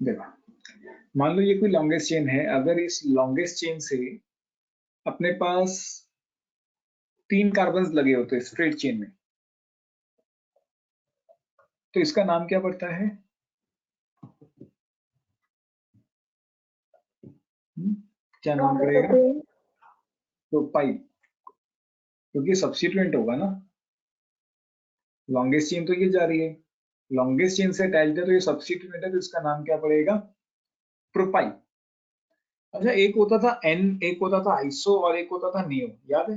देखो, मान लो ये कोई लॉन्गेस्ट चेन है। अगर इस लॉन्गेस्ट चेन से अपने पास 3 कार्बन लगे होते हैं स्ट्रेट चेन में, तो इसका नाम क्या पड़ता है? क्या नाम पड़ेगा? प्रोपाइल, क्योंकि सब्स्टिट्यूएंट होगा ना। लॉन्गेस्ट चेन तो ये जा रही है, लॉन्गेस्ट चेन से अटैच्ड है, तो ये सब्स्टिट्यूएंट है, तो इसका नाम क्या पड़ेगा? प्रोपाइल। अच्छा, एक होता था एन, एक होता था आइसो और एक होता था नियो, याद है?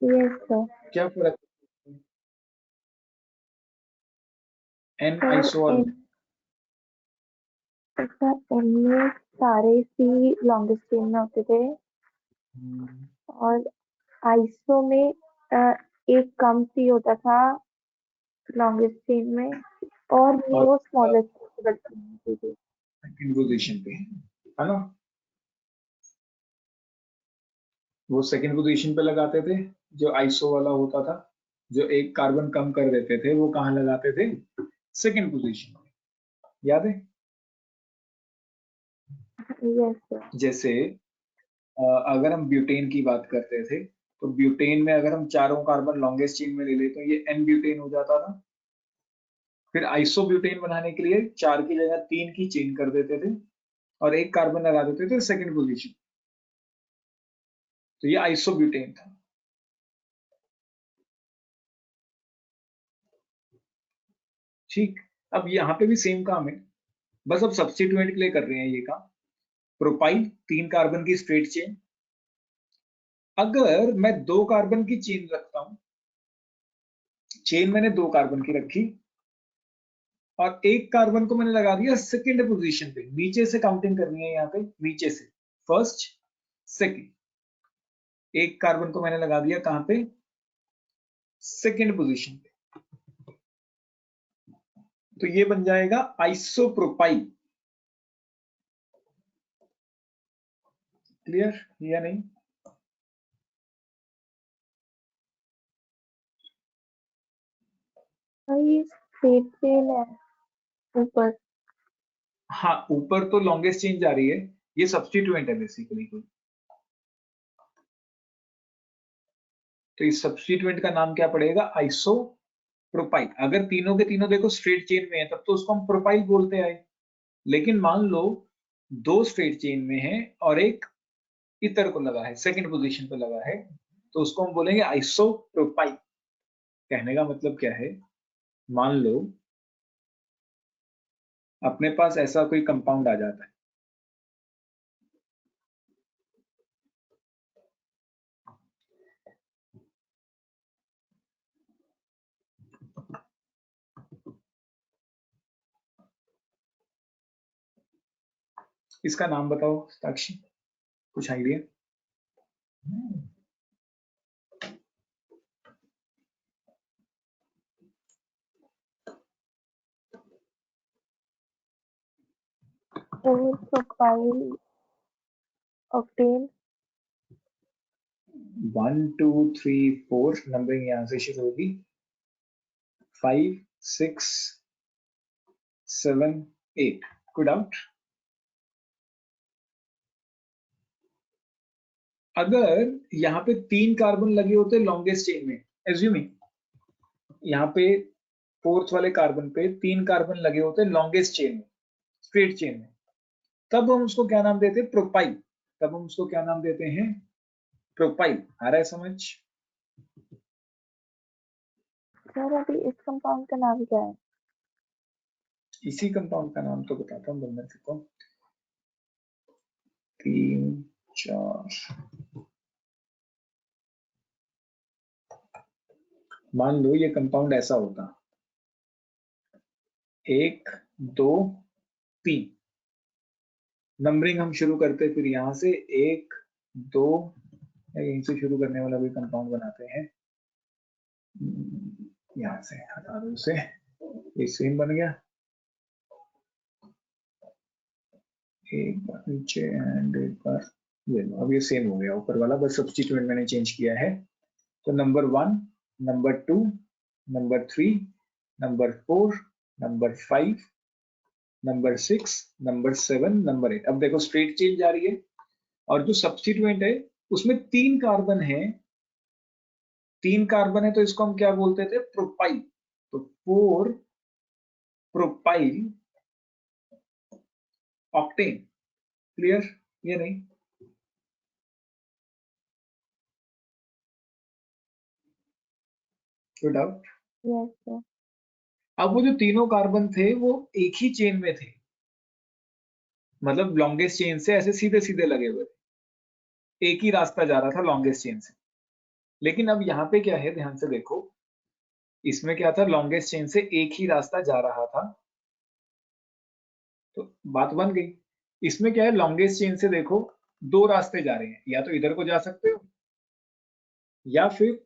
Yes sir. क्या फर्क एन आइसो और इनमें सारे सी लॉन्गेस्ट चेन में होते थे और आइसो में एक कम सी होता था लॉन्गेस्ट चेन में और नियो स्मॉलेस्ट होती थी सेकंड पोजीशन पे, है ना? वो सेकंड पोजीशन पे लगाते थे। जो आइसो वाला होता था, जो एक कार्बन कम कर देते थे, वो कहाँ लगाते थे? सेकंड पोजीशन पे, याद है? Yes sir. जैसे अगर हम ब्यूटेन की बात करते थे, तो ब्यूटेन में अगर हम चारों कार्बन लॉन्गेस्ट चेन में ले ले, तो ये एन ब्यूटेन हो जाता था। फिर आइसोब्यूटेन बनाने के लिए 4 की जगह 3 की चेन कर देते थे और एक कार्बन लगा देते थे सेकंड पोजीशन, तो ये आइसोब्यूटेन था। ठीक, अब यहाँ पे भी सेम काम है, बस अब सब्स्टिट्यूएंट के लिए कर रहे हैं ये काम। प्रोपाइल 3 कार्बन की स्ट्रेट चेन। अगर मैं 2 कार्बन की चेन रखता हूं, चेन मैंने 2 कार्बन की रखी और एक कार्बन को मैंने लगा दिया सेकंड पोजीशन पे, नीचे से काउंटिंग करनी है यहाँ पे, नीचे से फर्स्ट सेकंड। एक कार्बन को मैंने लगा दिया कहां पे? सेकंड पोजीशन पे, तो ये बन जाएगा आइसोप्रोपाइल। क्लियर या नहीं? ये स्ट्रेट चेन है ऊपर। हाँ, ऊपर तो लॉन्गेस्ट चेन जा रही है, ये सब्स्टिट्यूएंट है बेसिकली कोई। तो इस सब्स्टिट्यूएंट का नाम क्या पड़ेगा? आइसोप्रोपाइल। अगर तीनों के तीनों देखो स्ट्रेट चेन में है, तब तो उसको हम प्रोपाइल बोलते आए। लेकिन मान लो 2 स्ट्रेट चेन में है और एक इतर को लगा है, सेकंड पोजीशन पे लगा है, तो उसको हम बोलेंगे आइसोप्रोपाइल। कहने का मतलब क्या है? मान लो अपने पास ऐसा कोई कंपाउंड आ जाता है, इसका नाम बताओ साक्षी, कुछ आइडिया? Propyl octane. 1 2 3 4 नंबरिंग यहां से शुरू होगी, 5 6 7 8। Good out. अगर यहाँ पे 3 कार्बन लगे होते लॉन्गेस्ट चेन में, एज्यूमिंग यहाँ पे फोर्थ वाले कार्बन पे 3 कार्बन लगे होते लॉन्गेस्ट चेन में, स्ट्रेट चेन में, तब हम उसको क्या नाम देते हैं? प्रोपाइल। तब हम उसको क्या नाम देते हैं? प्रोपाइल। आ रहा है समझ? सर अभी इस कंपाउंड का नाम क्या है? इसी कंपाउंड का नाम तो बताता हूँ बनने से को। 3 4, मान लो ये कंपाउंड ऐसा होता, 1 2 3, नंबरिंग हम शुरू करते, फिर यहां से 1 2, यहीं से शुरू करने वाला भी कंपाउंड बनाते हैं, यहां से हटा दो उसे, ये सेम बन गया, एक बार नीचे एंड एक बार ये लो, अब ये सेम हो गया ऊपर वाला, बस सब्स्टिट्यूएंट मैंने चेंज किया है। तो number 1 number 2 number 3, number 4, number 5, number 6, number 7, number 8। अब देखो स्ट्रेट चेन जा रही है और जो सब्स्टिट्यूएंट है उसमें 3 कार्बन है, 3 कार्बन है, तो इसको हम क्या बोलते थे? प्रोपाइल। तो 4 प्रोपाइल ऑक्टेन। क्लियर ये नहीं? कोई डाउट? Yes sir. अब वो जो तीनों कार्बन थे वो एक ही चेन में थे, मतलब लॉन्गेस्ट चेन से ऐसे सीधे सीधे लगे हुए थे, एक ही रास्ता जा रहा था लॉन्गेस्ट चेन से। लेकिन अब यहाँ पे क्या है, ध्यान से देखो, इसमें क्या था? लॉन्गेस्ट चेन से एक ही रास्ता जा रहा था, तो बात बन गई। इसमें क्या है, लॉन्गेस्ट चेन से देखो 2 रास्ते जा रहे हैं, या तो इधर को जा सकते हो या फिर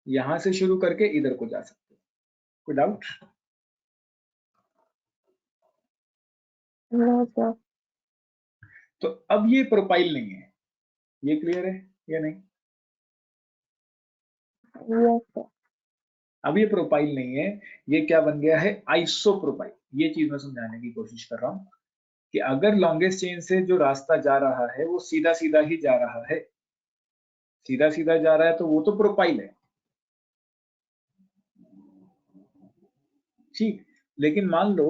यहां से शुरू करके इधर को जा सकते हो। कोई डाउट? No sir. तो अब ये प्रोपाइल नहीं है, ये क्लियर है या नहीं? Yes sir. अब ये प्रोपाइल नहीं है, ये क्या बन गया है? आइसोप्रोपाइल। ये चीज मैं समझाने की कोशिश कर रहा हूं कि अगर लॉन्गेस्ट चेन से जो रास्ता जा रहा है वो सीधा सीधा ही जा रहा है, सीधा सीधा जा रहा है, तो वो तो प्रोपाइल है, ठीक। लेकिन मान लो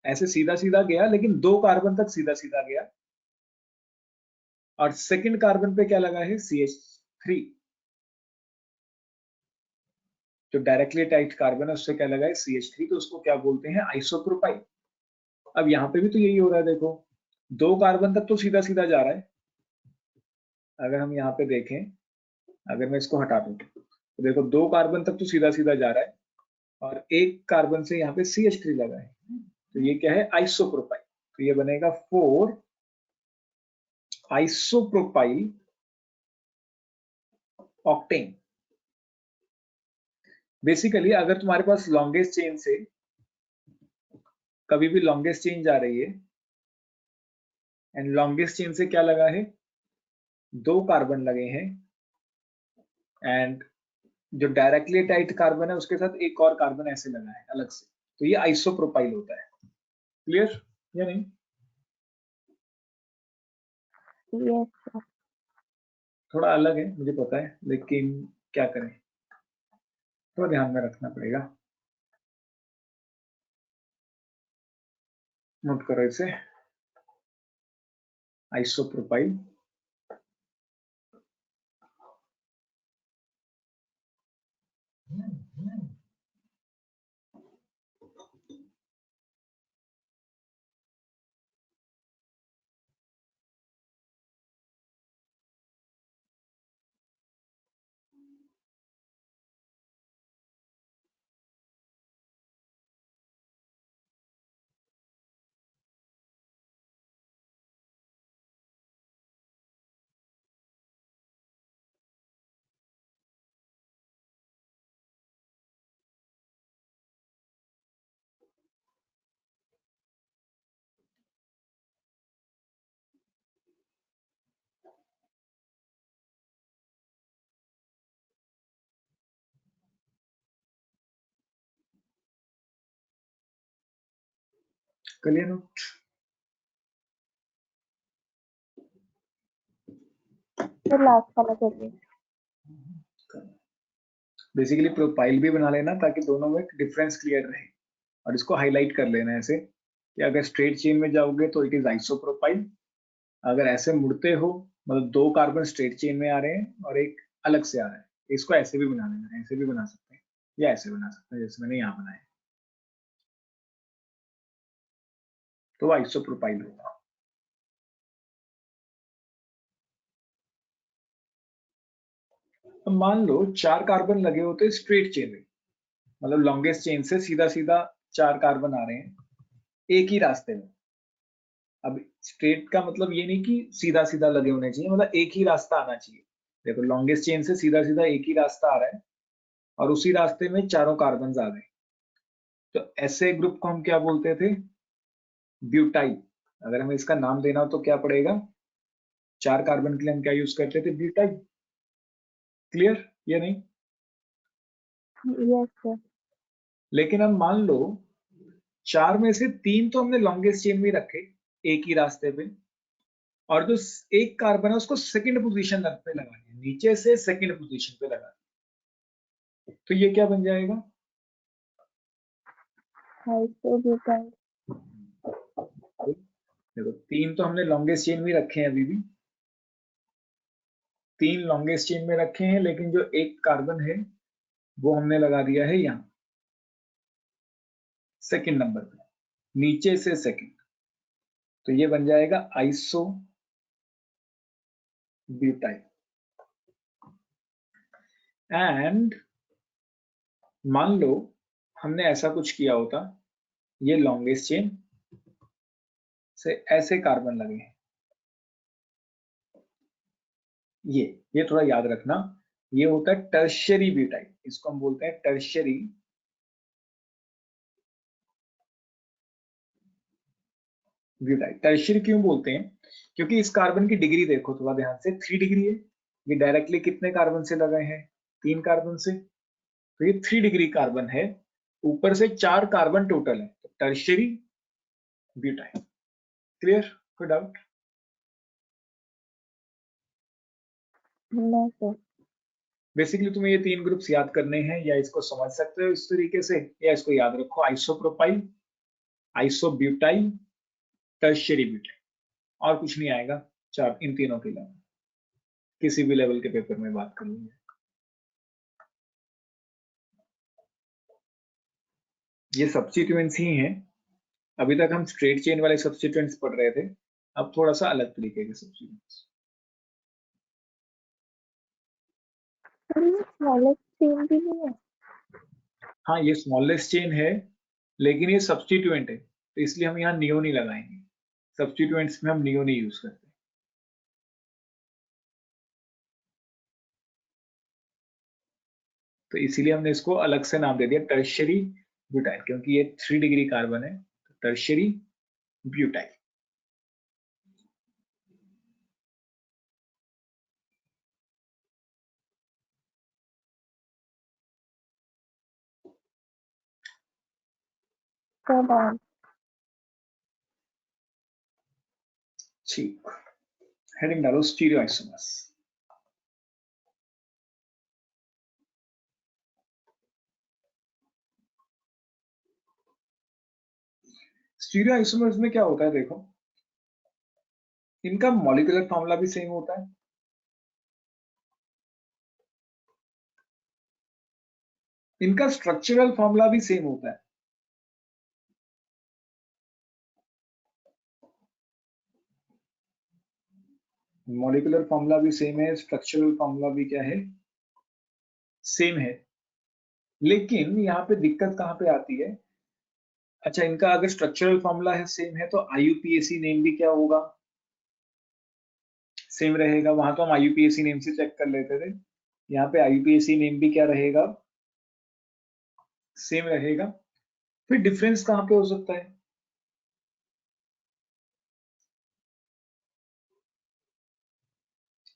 ऐसे सीधा सीधा गया, लेकिन 2 कार्बन तक सीधा सीधा गया, और सेकंड कार्बन पे क्या लगा है? CH3। जो डायरेक्टली अटैच्ड कार्बन है उससे क्या लगा है? CH3। तो उसको क्या बोलते हैं? आइसोप्रोपाइल। अब यहाँ पे भी तो यही हो रहा है, देखो 2 कार्बन तक तो सीधा सीधा जा रहा है। अगर हम यहाँ पे देखें, अगर मैं इसको हटा दूं तो देखो 2 कार्बन तक तो सीधा सीधा जा रहा है, और एक कार्बन से यहाँ पे CH3 लगा है, तो ये क्या है? आइसोप्रोपाइल। तो ये बनेगा 4 आइसोप्रोपाइल ऑक्टेन। बेसिकली अगर तुम्हारे पास लॉन्गेस्ट चेन से कभी भी लॉन्गेस्ट चेन जा रही है, एंड लॉन्गेस्ट चेन से क्या लगा है? 2 कार्बन लगे हैं, एंड जो डायरेक्टली अटैच्ड कार्बन है उसके साथ एक और कार्बन ऐसे लगा है अलग से, तो ये आइसोप्रोपाइल होता है। क्लियर या नहीं? Yes sir. थोड़ा अलग है मुझे पता है, लेकिन क्या करें, थोड़ा ध्यान में रखना पड़ेगा। नोट करो इसे, आइसोप्रोपाइल। Clear note? फिर लास्ट वाला करिए। बेसिकली प्रोफाइल भी बना लेना ताकि दोनों में डिफरेंस क्लियर रहे, और इसको हाईलाइट कर लेना ऐसे कि अगर स्ट्रेट चेन में जाओगे तो इट इज आइसोप्रोपाइल, अगर ऐसे मुड़ते हो मतलब 2 कार्बन स्ट्रेट चेन में आ रहे हैं और एक अलग से आ रहा है, इसको ऐसे भी बना लेना है, ऐसे भी बना सकते हैं या ऐसे बना सकते हैं जैसे मैंने यहाँ बनाया, तो आइसोप्रोपाइल होगा। अब मान लो 4 कार्बन लगे होते स्ट्रेट चेन में, मतलब लॉन्गेस्ट चेन से सीधा सीधा 4 कार्बन आ रहे हैं एक ही रास्ते में। अब स्ट्रेट का मतलब ये नहीं कि सीधा सीधा लगे होने चाहिए, मतलब एक ही रास्ता आना चाहिए। देखो लॉन्गेस्ट चेन से सीधा सीधा एक ही रास्ता आ रहा है, और उसी रास्ते में चारों कार्बन आ गए, तो ऐसे ग्रुप को हम क्या बोलते थे? ब्यूटाइल। अगर हमें इसका नाम देना हो तो क्या पड़ेगा? 4 कार्बन के लिए हम क्या यूज करते थे? ब्यूटाइल। क्लियर या नहीं? Yes sir. लेकिन अब मान लो 4 में से 3 तो हमने लॉन्गेस्ट चेन में रखे एक ही रास्ते पे, और जो एक कार्बन है उसको सेकंड पोजीशन पे लगा दिया, नीचे से सेकंड पोजीशन पे लगा दिया, तो ये क्या बन जाएगा? आइसोब्यूटाइल। देखो 3 तो हमने लॉन्गेस्ट चेन में रखे हैं, अभी भी 3 लॉन्गेस्ट चेन में रखे हैं, लेकिन जो एक कार्बन है वो हमने लगा दिया है यहाँ सेकंड नंबर पे, नीचे से सेकंड, तो ये बन जाएगा आइसो ब्यूटाइल। एंड मान लो हमने ऐसा कुछ किया होता, ये लॉन्गेस्ट चेन से ऐसे कार्बन लगे हैं, ये थोड़ा याद रखना, ये होता है टर्शियरी ब्यूटाइल, इसको हम बोलते हैं टर्शियरी ब्यूटाइल। टर्शियरी क्यों बोलते हैं? क्योंकि इस कार्बन की डिग्री देखो थोड़ा ध्यान से, 3 डिग्री है, ये डायरेक्टली कितने कार्बन से लगे हैं? 3 कार्बन से, तो ये 3 डिग्री कार्बन है, ऊपर से 4 कार्बन टोटल है, तो टर्शियरी ब्यूटाइल। क्लियर? कोई डाउट? No sir. बेसिकली तुम्हें ये 3 ग्रुप्स याद करने हैं, या इसको समझ सकते हो इस तरीके से, या इसको याद रखो, आइसोप्रोपाइल, आइसोब्यूटाइल, टर्शियरी ब्यूटाइल, और कुछ नहीं आएगा, चार इन तीनों के अलावा, किसी भी लेवल के पेपर में बात कर लेंगे। ये सब्स्टिट्यूएंट्स ही हैं, अभी तक हम स्ट्रेट चेन वाले सब्स्टिट्यूएंट्स पढ़ रहे थे, अब थोड़ा सा अलग तरीके के सब्स्टिट्यूएंट्स। सर ये स्मॉलेस्ट चेन भी नहीं है? हाँ ये स्मॉलेस्ट चेन है, लेकिन ये सब्स्टिट्यूएंट है, तो इसलिए हम यहाँ नियो नहीं लगाएंगे, सब्स्टिट्यूएंट्स में हम नियो नहीं यूज करते। तो इसीलिए हमने इसको अलग से नाम दे दिया टर्शियरी ब्यूटाइल, क्योंकि ये 3 डिग्री कार्बन है, तो टर्शियरी ब्यूटाइल। ठीक, हेडिंग डालो स्टीरियो आइसोमर्स। स्टीरियो आइसोमर्स में क्या होता है देखो, इनका मॉलिक्यूलर फॉर्मूला भी सेम होता है, इनका स्ट्रक्चरल फॉर्मूला भी सेम होता है। मॉलिक्यूलर फॉर्मूला भी सेम है, स्ट्रक्चरल फॉर्मूला भी क्या है? सेम है। लेकिन यहाँ पे दिक्कत कहाँ पे आती है? अच्छा, इनका अगर स्ट्रक्चरल फॉर्मूला है सेम है, तो IUPAC नेम भी क्या होगा? सेम रहेगा। वहां तो हम IUPAC नेम से चेक कर लेते थे, यहाँ पे IUPAC नेम भी क्या रहेगा? सेम रहेगा। फिर डिफरेंस कहाँ पे हो सकता है?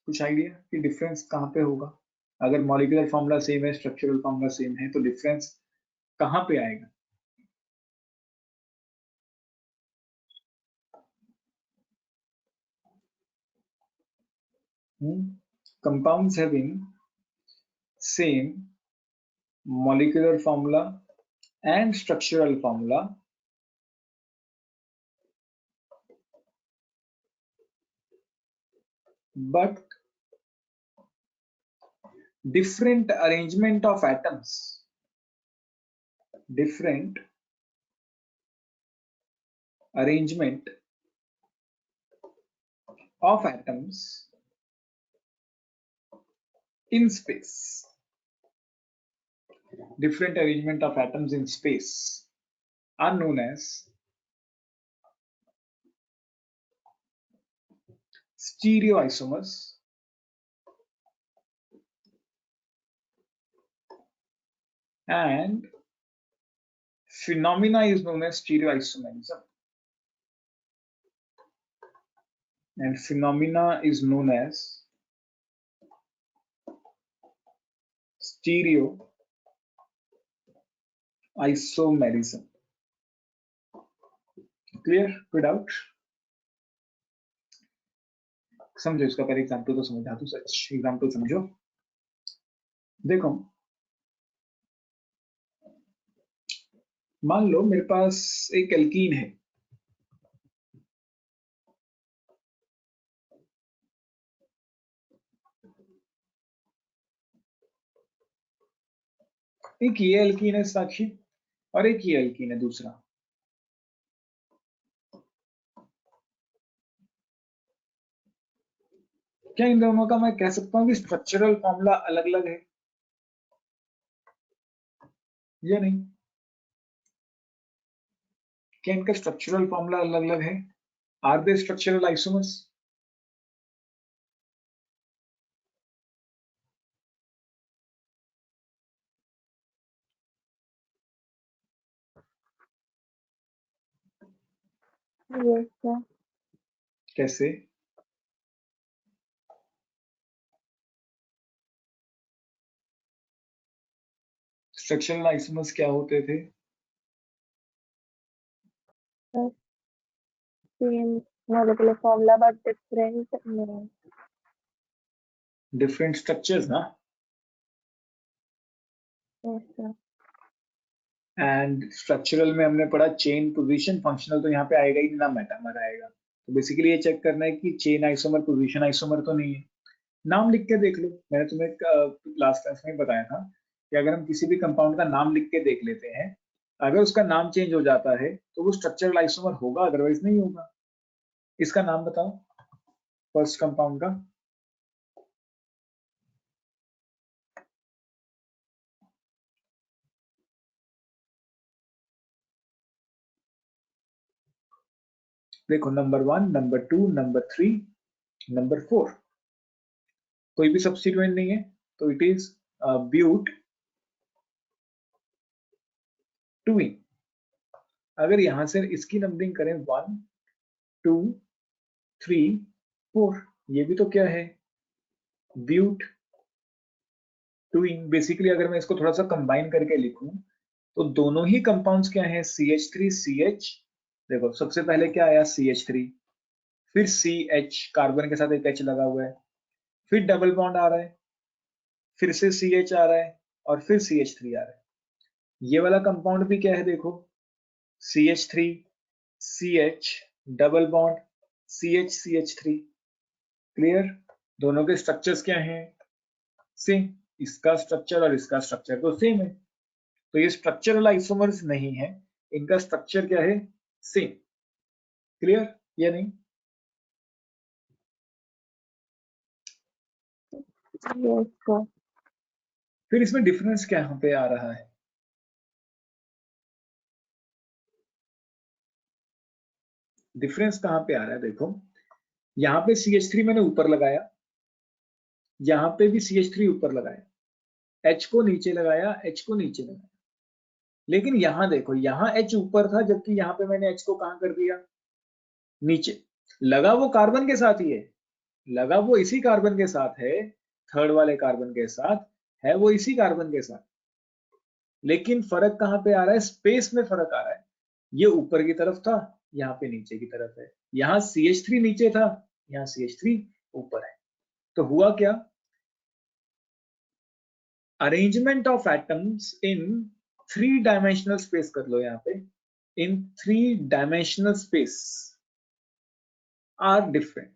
कुछ आइडिया कि डिफरेंस कहाँ पे होगा? अगर मॉलिक्यूलर फॉर्मूला सेम है, स्ट्रक्चरल फॉर्मूला सेम है, तो डिफरेंस कहाँ पे आएगा? Compounds having same molecular formula and structural formula but different arrangement of atoms, different arrangement of atoms in space, different arrangement of atoms in space are known as stereoisomers and phenomena is known as stereoisomerism, and phenomena is known as stereoisomerism. Isomerism. Clear? कोई doubt? समझो इसका पहले example तो समझा दो, such example समझो। देखो मान लो मेरे पास एक एल्कीन है, एक ये एल्कीन है साक्षी, और एक ये एल्कीन है दूसरा। क्या इन दोनों का मैं कह सकता हूं कि स्ट्रक्चरल फॉर्मूला अलग अलग है या नहीं? क्या इनका स्ट्रक्चरल फॉर्मूला अलग अलग है? Are they structural isomers? Yes, sir. कैसे? स्ट्रक्चरल आइसोमर्स क्या होते थे? Same molecular formula but different name. Different structures ना। Yes, sir. एंड स्ट्रक्चरल में हमने पढ़ा चेन पोजीशन, फंक्शनल तो यहाँ पे आएगा ही नहीं ना, मेटामर आएगा। तो बेसिकली ये चेक करना है कि चेन आइसोमर पोजीशन आइसोमर तो नहीं है। नाम लिख के देख लो, मैंने तुम्हें लास्ट क्लास में बताया था कि अगर हम किसी भी कंपाउंड का नाम लिख के देख लेते हैं, अगर उसका नाम चेंज हो जाता है तो वो स्ट्रक्चरल आइसोमर होगा, अदरवाइज नहीं होगा। इसका नाम बताओ फर्स्ट कंपाउंड का। देखो नंबर 1, नंबर 2, नंबर 3, नंबर 4, कोई भी सब्स्टिट्यूएंट नहीं है, तो इट इज ब्यूट टूइंग। अगर यहां से इसकी नंबरिंग करें 1, 2, 3, 4, ये भी तो क्या है? ब्यूट टूइंग। बेसिकली अगर मैं इसको थोड़ा सा कंबाइन करके लिखूं तो दोनों ही कंपाउंड्स क्या हैं? CH3CH। देखो सबसे पहले क्या आया? CH3, फिर CH, कार्बन के साथ एक H लगा हुआ है, फिर डबल बॉन्ड आ रहा है, फिर से CH आ रहा है, और फिर CH3 आ रहा है। ये वाला कंपाउंड भी क्या है? देखो CH3, CH, double bond, CH, CH3। Clear? दोनों के स्ट्रक्चर्स क्या हैं? सेम। इसका स्ट्रक्चर और इसका स्ट्रक्चर तो सेम है, तो ये स्ट्रक्चरल आइसोमर्स नहीं है, इनका स्ट्रक्चर क्या है? सेम। क्लियर या नहीं? Yes, sir. फिर इसमें डिफरेंस क्या यहाँ पे आ रहा है? डिफरेंस कहाँ पे आ रहा है? देखो यहाँ पे CH3 मैंने ऊपर लगाया, यहाँ पे भी CH3 ऊपर लगाया, H को नीचे लगाया, H को नीचे लगाया। लेकिन यहाँ देखो, यहाँ H ऊपर था, जबकि यहाँ पे मैंने H को कहाँ कर दिया? नीचे। लगा वो कार्बन के साथ ही है, लगा वो इसी कार्बन के साथ है, थर्ड वाले कार्बन के साथ है, वो इसी कार्बन के साथ। लेकिन फर्क कहाँ पे आ रहा है? स्पेस में फर्क आ रहा है। ये ऊपर की तरफ था, यहाँ पे नीचे की तरफ है। यहाँ CH3 नीचे था, यहाँ CH3 ऊपर है। तो हुआ क्या? Arrangement of atoms in 3 dimensional space कर लो यहाँ पे, इन 3 डायमेंशनल स्पेस आर डिफरेंट।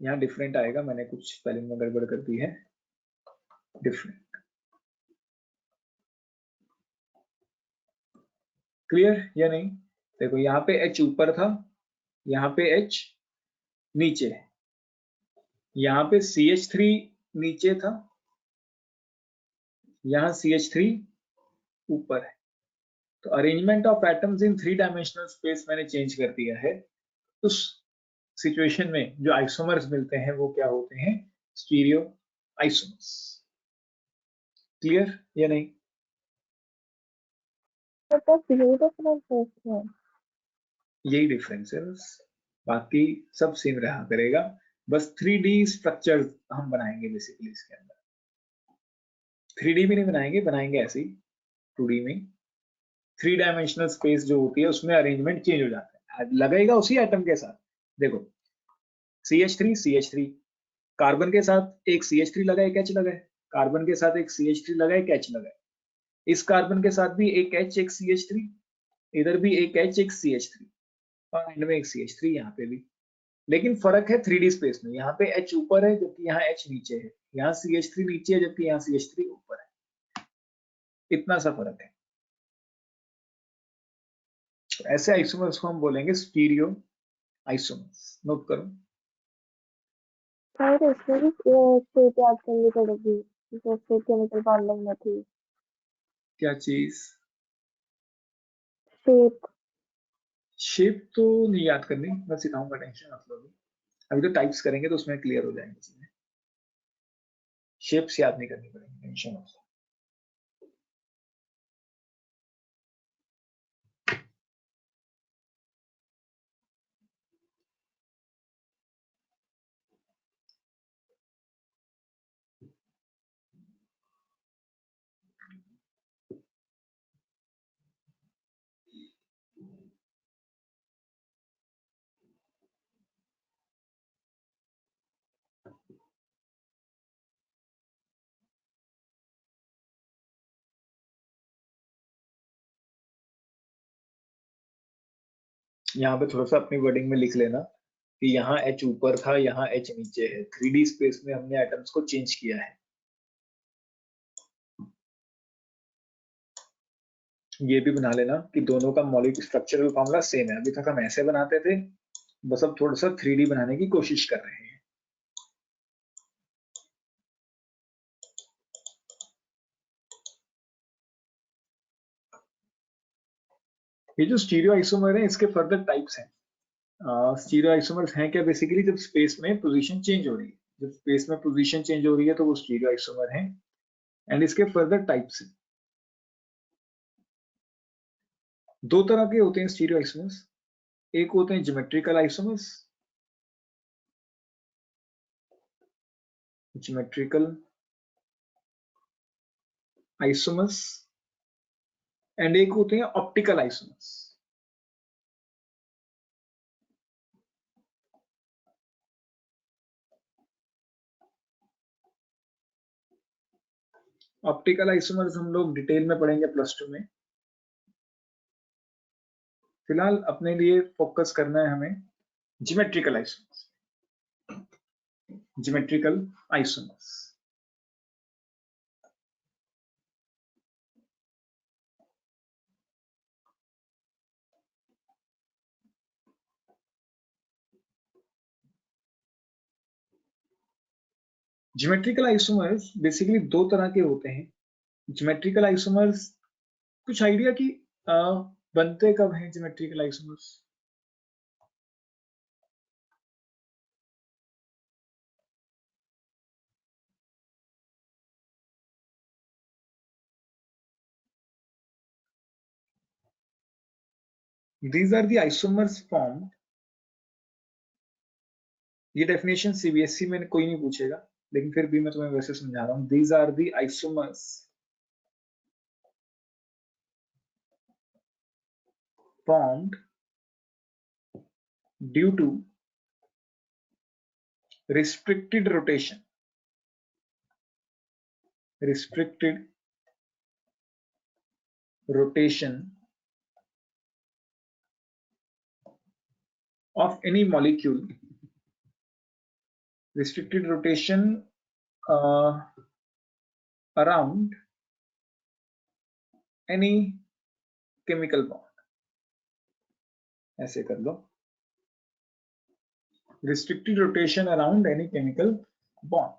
यहाँ डिफरेंट आएगा, मैंने कुछ स्पेलिंग में गड़बड़ कर दी है। डिफरेंट। क्लियर या नहीं? देखो यहाँ पे H ऊपर था, यहाँ पे H नीचे है, यहाँ पे CH3 नीचे था, यहाँ CH3 ऊपर है। तो arrangement of atoms in 3 dimensional space मैंने चेंज कर दिया है। उस सिचुएशन में जो आइसोमर्स मिलते हैं वो क्या होते हैं? Stereo isomers. क्लियर या नहीं? But that's really different question. यही डिफरेंस है बस, बाकी सब सेम रहा करेगा। बस 3D स्ट्रक्चर हम बनाएंगे बेसिकली इसके अंदर। 3D भी नहीं बनाएंगे, बनाएंगे ऐसे ही 2D में। 3 डायमेंशनल स्पेस जो होती है उसमें अरेंजमेंट चेंज हो जाता है, लगेगा उसी एटम के साथ। देखो CH3 CH3, कार्बन के साथ एक CH3 लगा, एक H लगा है, कार्बन के साथ एक CH3 लगा, एक H लगा है, इस कार्बन के साथ भी एक H एक CH3, इधर भी एक H एक CH3, और एंड में एक CH3 यहाँ पे भी। लेकिन फर्क है 3D स्पेस में, यहाँ पे H ऊपर है जबकि यहाँ H नीचे है, यहाँ CH3 नीचे है जबकि यहाँ CH3 ऊपर है, इतना सा फर्क है। तो ऐसे आइसोमर्स को हम बोलेंगे स्टीरियो आइसोमर्स, नोट करो। शायद इसमें भी शेप याद करनी पड़ेगी जैसे केमिकल बॉन्डिंग में थी। क्या चीज? शेप। शेप तो नहीं याद करनी, मैं सिखाऊंगा, टेंशन मत लो। अभी तो टाइप्स करेंगे तो उसमें क्लियर हो जाएंगे चीजें। शेप्स याद नहीं करनी पड़ेगी, टेंशन मत लो। यहाँ पे थोड़ा सा अपनी वर्डिंग में लिख लेना कि यहाँ H ऊपर था, यहाँ H नीचे है। 3D स्पेस में हमने एटम्स को चेंज किया है। ये भी बना लेना कि दोनों का मॉलिक्यूलर स्ट्रक्चरल फॉर्मूला सेम है। अभी तक हम ऐसे बनाते थे, बस अब थोड़ा सा 3D बनाने की कोशिश कर रहे हैं। ये जो स्टीरियो आइसोमर है इसके फर्दर टाइप्स हैं। स्टीरियो आइसोमर्स हैं क्या? बेसिकली जब स्पेस में पोजीशन चेंज हो रही है, जब स्पेस में पोजीशन चेंज हो रही है तो वो स्टीरियो आइसोमर हैं। एंड इसके फर्दर टाइप्स हैं। दो तरह के होते हैं स्टीरियो आइसोमर्स। एक होते हैं geometrical isomers, geometrical isomers, and एक होते हैं ऑप्टिकल आइसोमर्स। ऑप्टिकल आइसोमर्स हम लोग डिटेल में पढ़ेंगे +2 में। फिलहाल अपने लिए फोकस करना है हमें geometrical isomers. Geometrical isomers, geometrical isomers basically दो तरह के होते हैं। ज्योमेट्रिकल आइसोमर्स, कुछ आइडिया कि बनते कब हैं geometrical isomers? These are the isomers formed, ये डेफिनेशन CBSE में कोई नहीं पूछेगा, लेकिन फिर भी मैं तुम्हें वैसे समझा रहा हूँ। These are the isomers formed due to restricted rotation, restricted rotation of any molecule, restricted rotation around any chemical bond। ऐसे कर लो, restricted rotation around any chemical bond।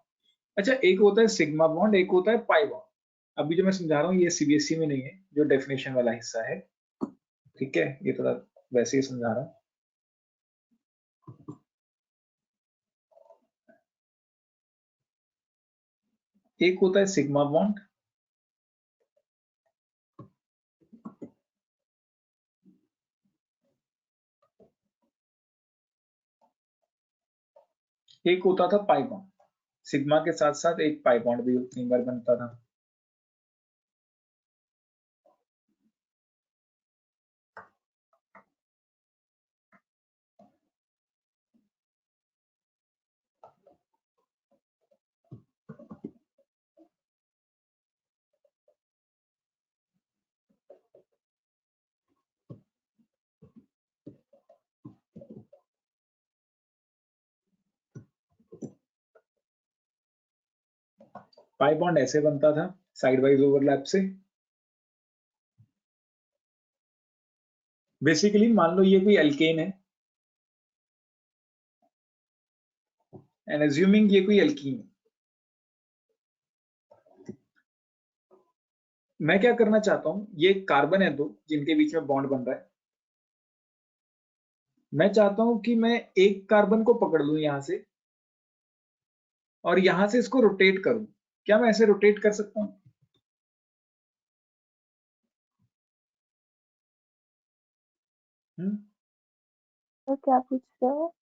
अच्छा, एक होता है सिग्मा बॉन्ड, एक होता है पाई बॉन्ड। अभी जो मैं समझा रहा हूँ ये CBSE में नहीं है, जो डेफिनेशन वाला हिस्सा है, ठीक है, ये थोड़ा वैसे ही समझा रहा हूँ। एक होता है सिग्मा बॉन्ड, एक होता था पाई बॉन्ड। सिग्मा के साथ साथ एक पाई बॉन्ड भी कई बार बनता था। पाई बॉन्ड ऐसे बनता था साइड वाइज ओवरलैप से। बेसिकली मान लो ये कोई एल्केन है एंड अज्यूमिंग ये कोई एल्कीन है। मैं क्या करना चाहता हूं, ये कार्बन है दो जिनके बीच में बॉन्ड बन रहा है। मैं चाहता हूं कि मैं एक कार्बन को पकड़ लूं यहां से और यहां से इसको रोटेट करूं। क्या मैं ऐसे रोटेट कर सकता हूं? तो क्या पूछ रहे हो?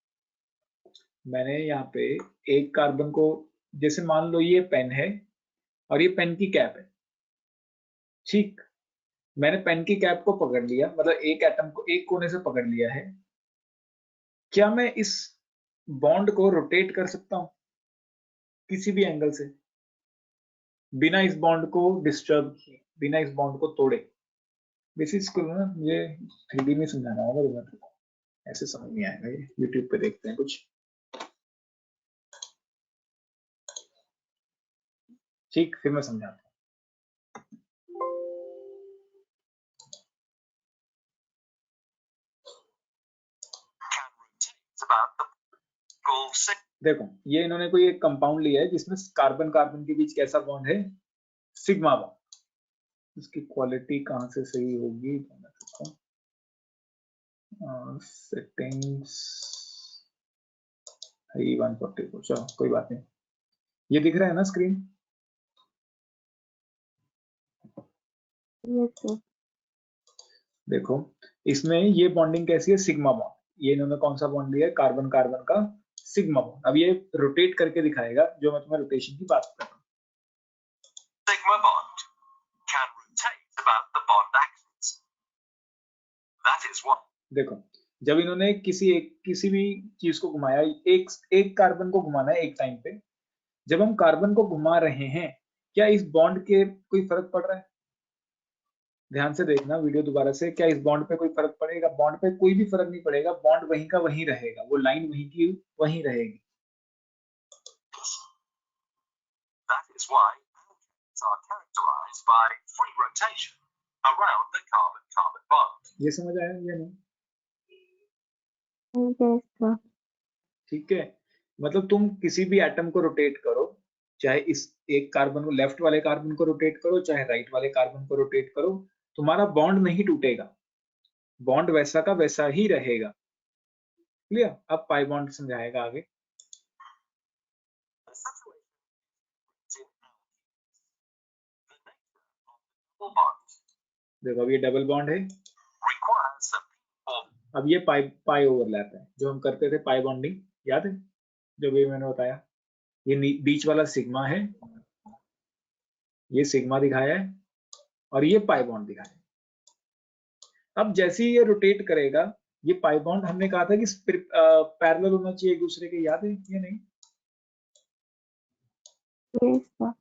मैंने यहाँ पे एक कार्बन को, जैसे मान लो ये पेन है और ये पेन की कैप है, ठीक। मैंने पेन की कैप को पकड़ लिया, मतलब एक एटम को एक कोने से पकड़ लिया है। क्या मैं इस बॉन्ड को रोटेट कर सकता हूं किसी भी एंगल से, बिना इस बॉन्ड को डिस्टर्ब किए, बिना इस बॉन्ड को तोड़े? बेसिस को ना मुझे 3D में समझाना होगा तुम्हें, ऐसे समझ नहीं आएगा। ये यूट्यूब पे देखते हैं कुछ, ठीक, फिर मैं समझाता हूँ। देखो ये इन्होंने कोई एक कंपाउंड लिया है जिसमें कार्बन कार्बन के बीच कैसा बॉन्ड है, सिग्मा बॉन्ड। इसकी क्वालिटी कहाँ से सही होगी, सेटिंग्स 144, चलो कोई बात नहीं। ये दिख रहा है ना स्क्रीन? यस। देखो इसमें ये बॉन्डिंग कैसी है, सिग्मा बॉन्ड। ये इन्होंने कौन सा बॉन्ड लिया है, कार्बन कार्बन का सिग्मा बॉन्ड। अब ये रोटेट करके दिखाएगा, जो मैं तुम्हें रोटेशन की बात कर रहा हूँ। Sigma bond can rotate about the bond axis. That is what. देखो जब इन्होंने किसी भी चीज को घुमाया, एक कार्बन को घुमाना है एक टाइम पे। जब हम कार्बन को घुमा रहे हैं, क्या इस बॉन्ड के कोई फर्क पड़ रहा है? ध्यान से देखना वीडियो दोबारा से। क्या इस बॉन्ड पे कोई फर्क पड़ेगा? बॉन्ड पे कोई भी फर्क नहीं पड़ेगा, बॉन्ड वहीं का वहीं रहेगा, वो लाइन वहीं की वहीं रहेगी। That is why alkenes are characterized by free rotation around the carbon-carbon bond. ये समझ आया या नहीं? यस। ठीक है, मतलब तुम किसी भी एटम को रोटेट करो, चाहे इस एक कार्बन को, लेफ्ट वाले कार्बन को रोटेट करो, चाहे राइट वाले कार्बन को रोटेट करो, तुम्हारा बॉन्ड नहीं टूटेगा, बॉन्ड वैसा का वैसा ही रहेगा। क्लियर? अब पाई बॉन्ड समझाएगा आगे। देखो अब ये डबल बॉन्ड है, अब ये पाई ओवरलैप है, जो हम करते थे पाई बॉन्डिंग, याद है जो भी मैंने बताया। ये बीच वाला सिग्मा है, ये सिग्मा दिखाया है और ये पाई बॉन्ड दिखाया है। अब जैसे ही ये रोटेट करेगा, ये पाई बॉन्ड हमने कहा था कि पैरेलल होना चाहिए एक दूसरे के, याद है ये नहीं? यस।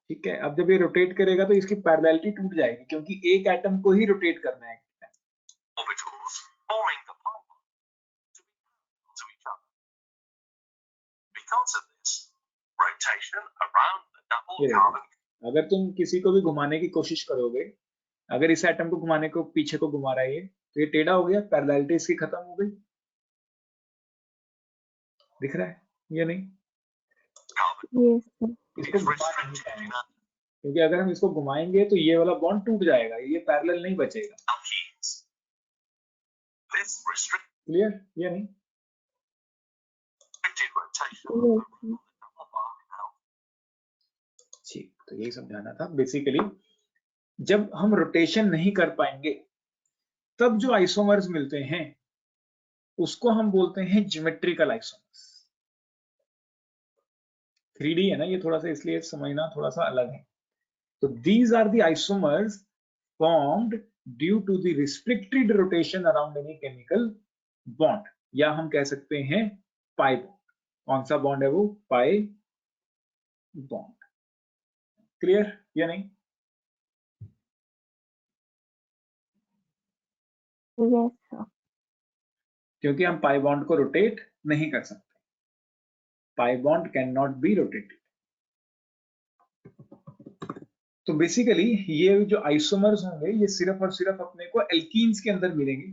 ठीक है, अब जब ये रोटेट करेगा तो इसकी पैरेललिटी टूट जाएगी, क्योंकि एक एटम को ही रोटेट करना है। अगर तुम किसी को भी घुमाने की कोशिश करोगे, अगर इस एटम को घुमाने को पीछे को घुमा रहा है ये, तो ये टेढ़ा हो गया, पैरेललिटी इसकी खत्म हो गई। दिख रहा है या नहीं? यस। इसको घुमा नहीं पाएंगे, क्योंकि अगर हम इसको घुमाएंगे तो ये वाला बॉन्ड टूट जाएगा, ये पैरेलल नहीं बचेगा। क्लियर या नहीं? ठीक, तो यही समझाना था। बेसिकली जब हम रोटेशन नहीं कर पाएंगे, तब जो आइसोमर्स मिलते हैं उसको हम बोलते हैं ज्योमेट्रिकल आइसोमर्स। 3D है ना ये, थोड़ा सा इसलिए समझना थोड़ा सा अलग है। तो these are the isomers formed due to the restricted rotation around any chemical bond, या हम कह सकते हैं पाई बॉन्ड। कौन सा बॉन्ड है वो? Pi bond. क्लियर या नहीं? यस। क्योंकि हम पाई बॉन्ड को रोटेट नहीं कर सकते, pi bond can not be rotated. तो बेसिकली ये जो आइसोमर्स होंगे ये सिर्फ और सिर्फ अपने को एल्कीन्स के अंदर मिलेंगे।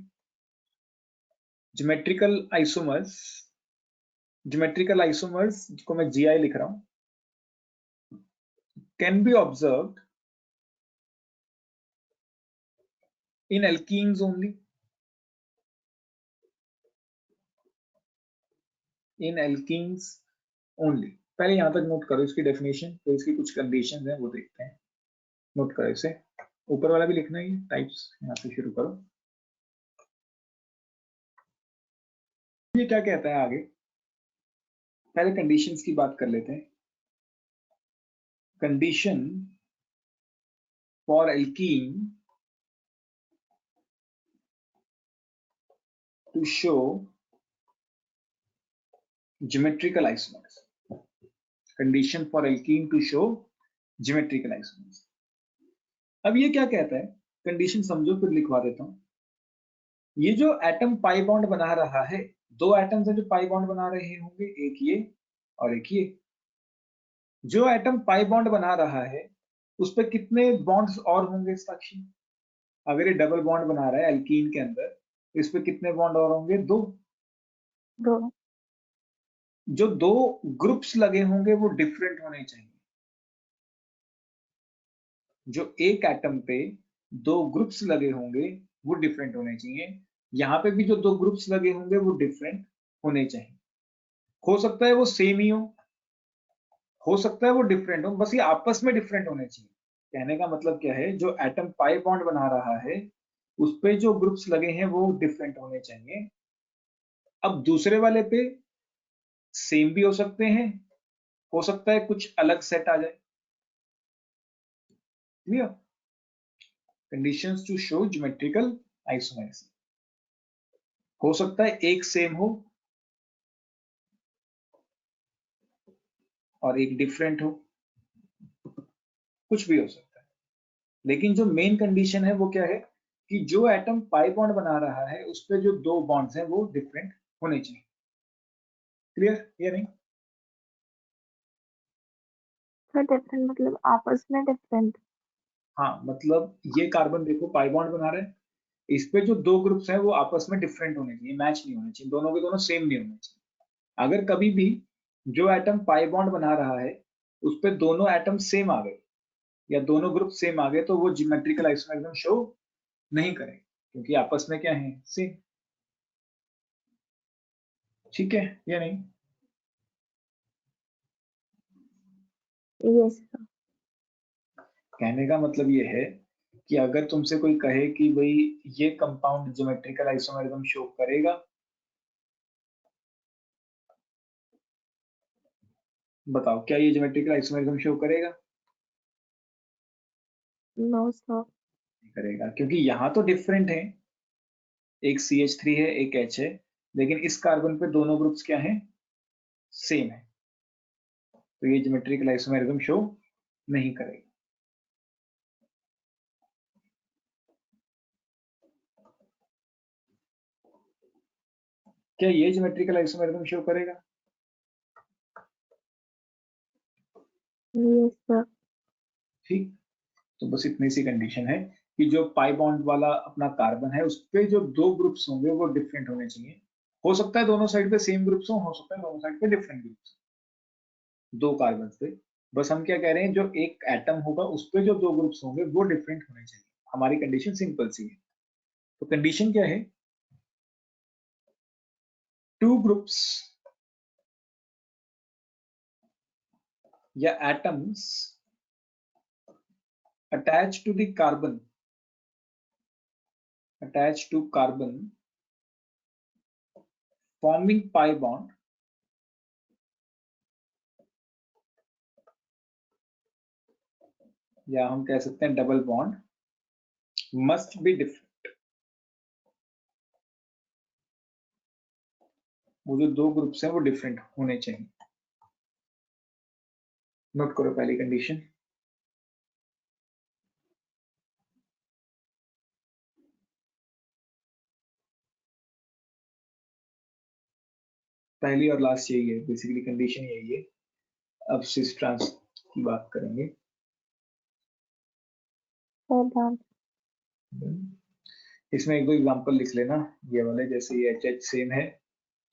ज्योमेट्रिकल आइसोमर्स को मैं जीआई लिख रहा हूं, can be observed in alkenes only, in alkenes only. पहले यहां तक नोट करो इसकी डेफिनेशन, तो इसकी कुछ कंडीशंस हैं वो देखते हैं। नोट करो इसे, ऊपर वाला भी लिखना है, टाइप्स यहां से शुरू करो। ये क्या कहता है आगे, पहले कंडीशंस की बात कर लेते हैं। Condition for alkene to show geometrical isomers, condition for alkene to show geometrical isomers. अब ये क्या कहता है, कंडीशन समझो फिर लिखवा देता हूं। ये जो एटम पाई बॉन्ड बना रहा है, दो एटम्स हैं जो पाई बॉन्ड बना रहे होंगे, एक ये और एक ये। जो एटम पाई बॉन्ड बना रहा है उस पर कितने बॉन्ड्स और होंगे साक्षी? अगर ये डबल बॉन्ड बना रहा है एल्कीन के अंदर, तो इस पे कितने बॉन्ड और होंगे? दो। जो दो ग्रुप्स लगे होंगे वो डिफरेंट होने चाहिए। जो एक एटम पे दो ग्रुप्स लगे होंगे वो डिफरेंट होने चाहिए। यहां पे भी जो दो ग्रुप्स लगे होंगे वो डिफरेंट होने चाहिए। हो सकता है वो सेम ही हो सकता है वो डिफरेंट हो, बस ये आपस में डिफरेंट होने चाहिए। कहने का मतलब क्या है, जो एटम पाई बॉन्ड बना रहा है उस पे जो ग्रुप्स लगे हैं वो डिफरेंट होने चाहिए। अब दूसरे वाले पे सेम भी हो सकते हैं, हो सकता है कुछ अलग सेट आ जाए। Clear? Conditions to show geometrical isomers, हो सकता है एक सेम हो और एक डिफरेंट हो, कुछ भी हो सकता है। लेकिन जो मेन कंडीशन है वो क्या है कि जो एटम पाई बॉन्ड बना रहा है उस पे जो दो बॉन्ड्स हैं वो डिफरेंट होने चाहिए। क्लियर या नहीं? तो डिफरेंट मतलब आपस में डिफरेंट? हाँ, मतलब ये कार्बन देखो पाई बॉन्ड बना रहे हैं, इस पे जो दो ग्रुप्स हैं वो आपस में डिफरेंट होने चाहिए, मैच नहीं होने चाहिए, दोनों के दोनों सेम नहीं होने चाहिए। अगर कभी भी जो एटम पाई बॉन्ड बना रहा है उस पे दोनों एटम सेम आ गए या दोनों ग्रुप सेम आ गए तो वो ज्योमेट्रिकल आइसोमरिज्म शो नहीं करेंगे, क्योंकि आपस में क्या है? सेम। ठीक है या नहीं? यस। कहने का मतलब ये है कि अगर तुमसे कोई कहे कि भाई ये कंपाउंड ज्योमेट्रिकल आइसोमरिज्म शो करेगा, बताओ क्या ये ज्योमेट्रिकल आइसोमरिज्म शो करेगा? No sir. करेगा, क्योंकि यहाँ तो डिफरेंट है, एक CH3 है एक H है, लेकिन इस कार्बन पे दोनों ग्रुप्स क्या हैं? सेम है, तो ये ज्योमेट्रिकल आइसोमरिज्म शो नहीं करेगा। क्या ये ज्योमेट्रिकल आइसोमरिज्म शो करेगा? Yes sir. ठीक, तो बस इतनी सी कंडीशन है कि जो पाई बॉन्ड वाला अपना कार्बन है उस पे जो दो ग्रुप्स होंगे वो डिफरेंट होने चाहिए। हो सकता है दोनों साइड पे सेम ग्रुप्स हो सकता है दोनों साइड पे डिफरेंट ग्रुप्स, दो कार्बन पे। बस हम क्या कह रहे हैं, जो एक एटम होगा उस पे जो दो ग्रुप्स होंगे वो डिफरेंट होने चाहिए। हमारी कंडीशन सिंपल सी है। तो कंडीशन क्या है? टू ग्रुप्स या atoms attached to the carbon, attached to carbon forming pi bond या हम कह सकते हैं double bond must be different. वो जो दो ग्रुप्स हैं वो डिफरेंट होने चाहिए। नोट करो पहली कंडीशन। पहली और लास्ट यही है, बेसिकली कंडीशन यही है। अब सिस ट्रांस की बात करेंगे। सिद्धांत। इसमें एक दो एग्जांपल लिख लेना ये वाले, जैसे ये एच सेम है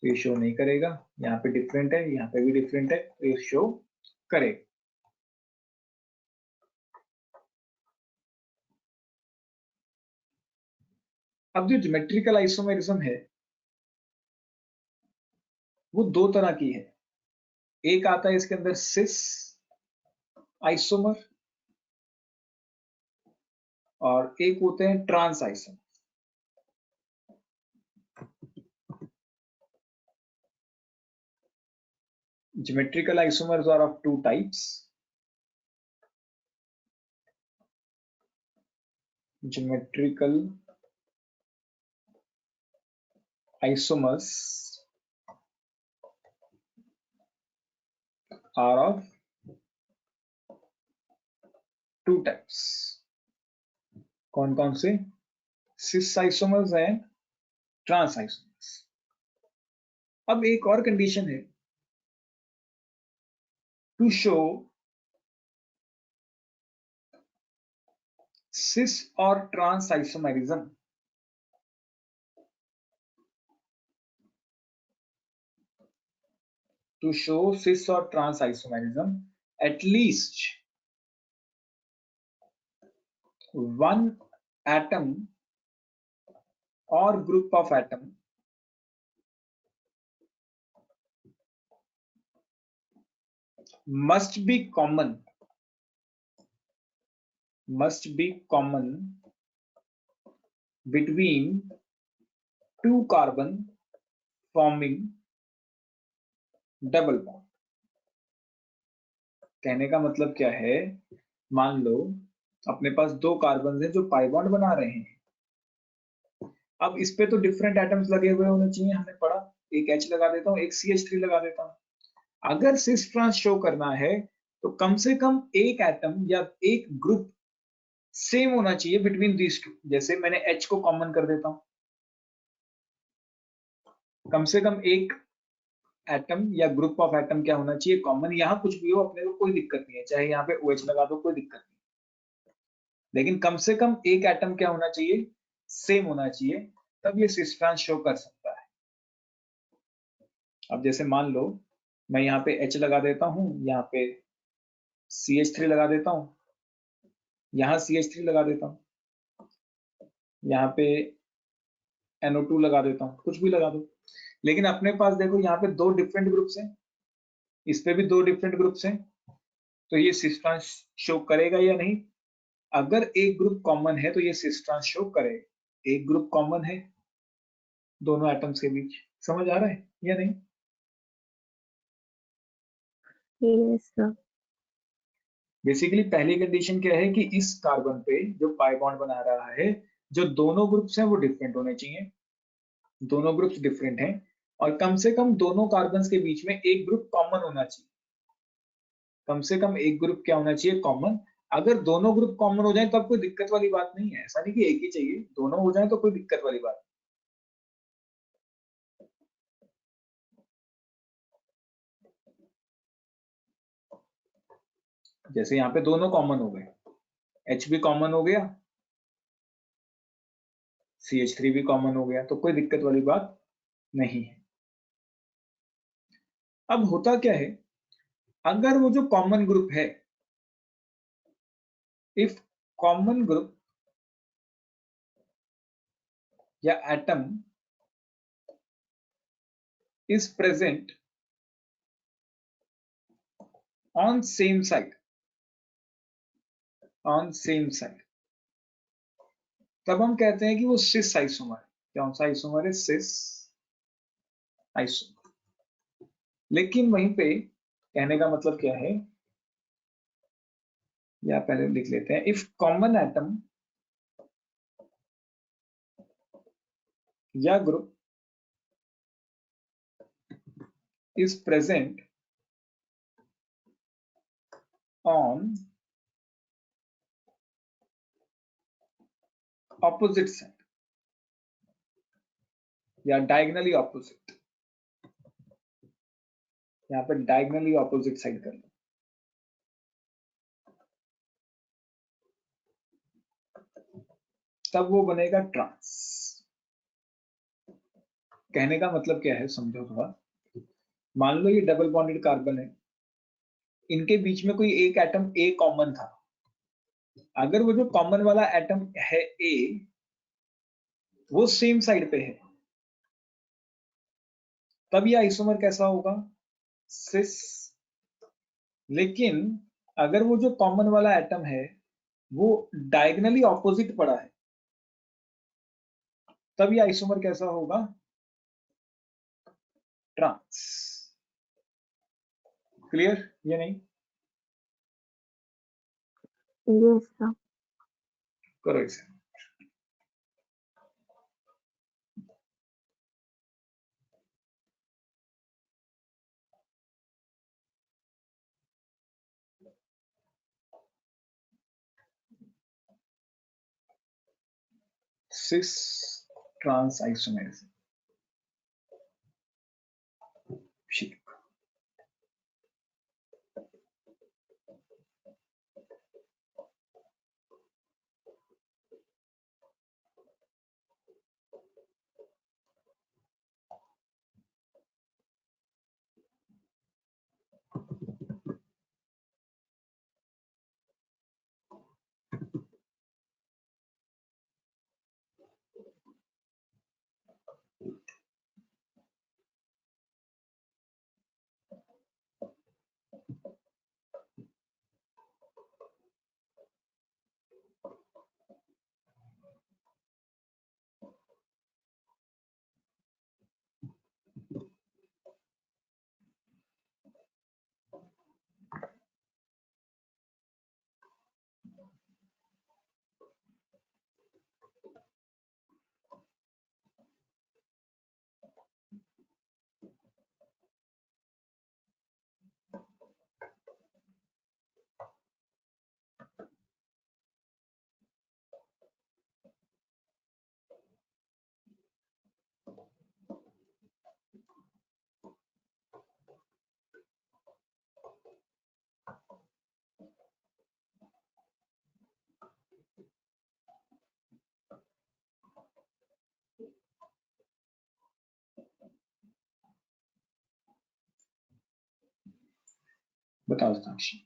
तो ये शो नहीं करेगा, यहाँ पे डिफरेंट है, यहाँ पे भी डिफरेंट है तो ये शो करेगा। अब जो ज्योमेट्रिकल आइसोमेरिज्म है वो दो तरह की है। एक आता है इसके अंदर सिस आइसोमर और एक होते हैं trans isomer. Geometrical isomers are of two types. Geometrical isomers are of two types. कौन कौन से? cis isomers and trans isomers. अब एक और कंडीशन है, to show cis or trans isomerism, to show cis or trans isomerism, at least one atom or group of atom must be common between two carbon forming double bond. कहने का मतलब क्या है, मान लो अपने पास दो कार्बन हैं जो पाई बॉन्ड बना रहे हैं। अब इस पे तो डिफरेंट एटम्स लगे हुए होने चाहिए, हमने पढ़ा। एक H लगा देता हूँ, एक CH3 लगा देता हूँ। अगर सिस ट्रांस शो करना है तो कम से कम एक एटम या एक ग्रुप सेम होना चाहिए बिटवीन दीज टू। जैसे मैंने H को कॉमन कर देता हूं, कम से कम एक एटम या ग्रुप ऑफ एटम क्या होना चाहिए, कॉमन। यहां कुछ भी हो अपने को कोई दिक्कत नहीं है, चाहे यहाँ पे OH लगा दो, कोई दिक्कत नहीं, लेकिन कम से कम एक एटम क्या होना चाहिए, सेम होना चाहिए, तब ये सिस ट्रांस शो कर सकता है। अब जैसे मान लो मैं यहाँ पे H लगा देता हूँ, यहाँ पे CH3 लगा देता हूँ, यहाँ CH3 लगा देता हूँ, यहाँ पे NO2 लगा देता हूँ, कुछ भी लगा दो। लेकिन अपने पास देखो यहाँ पे दो डिफरेंट ग्रुप्स हैं, इस पे भी दो डिफरेंट ग्रुप्स हैं, तो ये सिस ट्रांस शो करेगा या नहीं? अगर एक ग्रुप कॉमन है तो ये सिस ट्रांस शो करेगा। एक ग्रुप कॉमन है दोनों एटम्स के बीच, समझ आ रहा है या नहीं? Yes sir. बेसिकली पहली कंडीशन क्या है कि इस कार्बन पे जो पाई बॉन्ड बना रहा है, जो दोनों ग्रुप्स हैं वो डिफरेंट होने चाहिए, दोनों ग्रुप्स डिफरेंट हैं, और कम से कम दोनों कार्बन्स के बीच में एक ग्रुप कॉमन होना चाहिए। कम से कम एक ग्रुप क्या होना चाहिए, कॉमन। अगर दोनों ग्रुप कॉमन हो जाए तो अब कोई दिक्कत वाली बात नहीं है, ऐसा नहीं कि एक ही चाहिए, दोनों हो जाए तो कोई दिक्कत वाली बात। जैसे यहाँ पे दोनों कॉमन हो गए, H भी कॉमन हो गया, CH3 भी कॉमन हो गया, तो कोई दिक्कत वाली बात नहीं है। अब होता क्या है, अगर वो जो कॉमन ग्रुप है, इफ कॉमन ग्रुप या atom is present on same side, तब हम कहते हैं कि वो सिस आइसोमर है। कौन सा आइसोमर है? Cis isomer. लेकिन वहीं पे कहने का मतलब क्या है, या पहले लिख लेते हैं, इफ कॉमन एटम या group is present on opposite side या डायगनली ऑपोजिट, यहाँ पे डायगनली ऑपोजिट साइड कर लो। तब वो बनेगा ट्रांस। कहने का मतलब क्या है समझो थोड़ा। मान लो ये डबल बॉन्डेड कार्बन है, इनके बीच में कोई एक एटम ए कॉमन था। अगर वो जो कॉमन वाला एटम है ए, वो सेम साइड पे है, तब ये आइसोमर कैसा होगा? सिस। लेकिन अगर वो जो कॉमन वाला एटम है वो डायगनली ऑपोजिट पड़ा है, तब ये आइसोमर कैसा होगा? ट्रांस। क्लियर या नहीं? Yes sir. करो इसे। Cis trans isomerism. ठीक। बताओ Sakshi,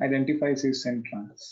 identify cis and trans.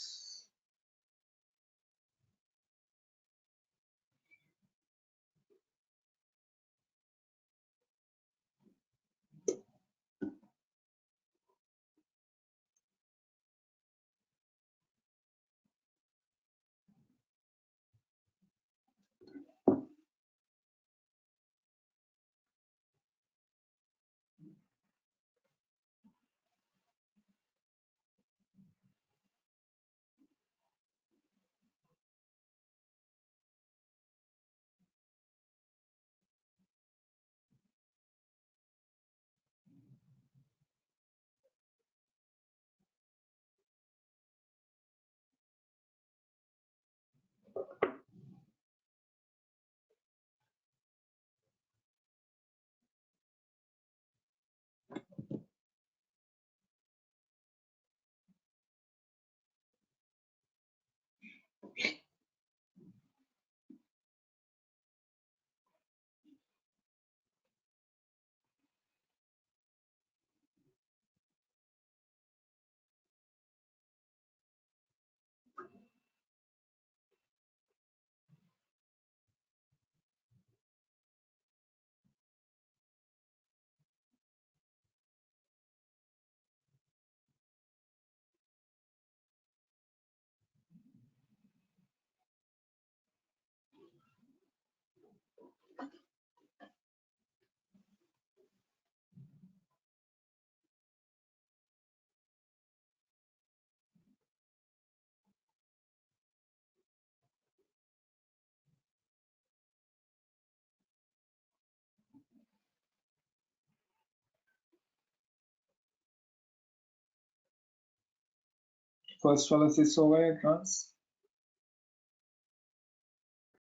First वाला सिस होगा या ट्रांस?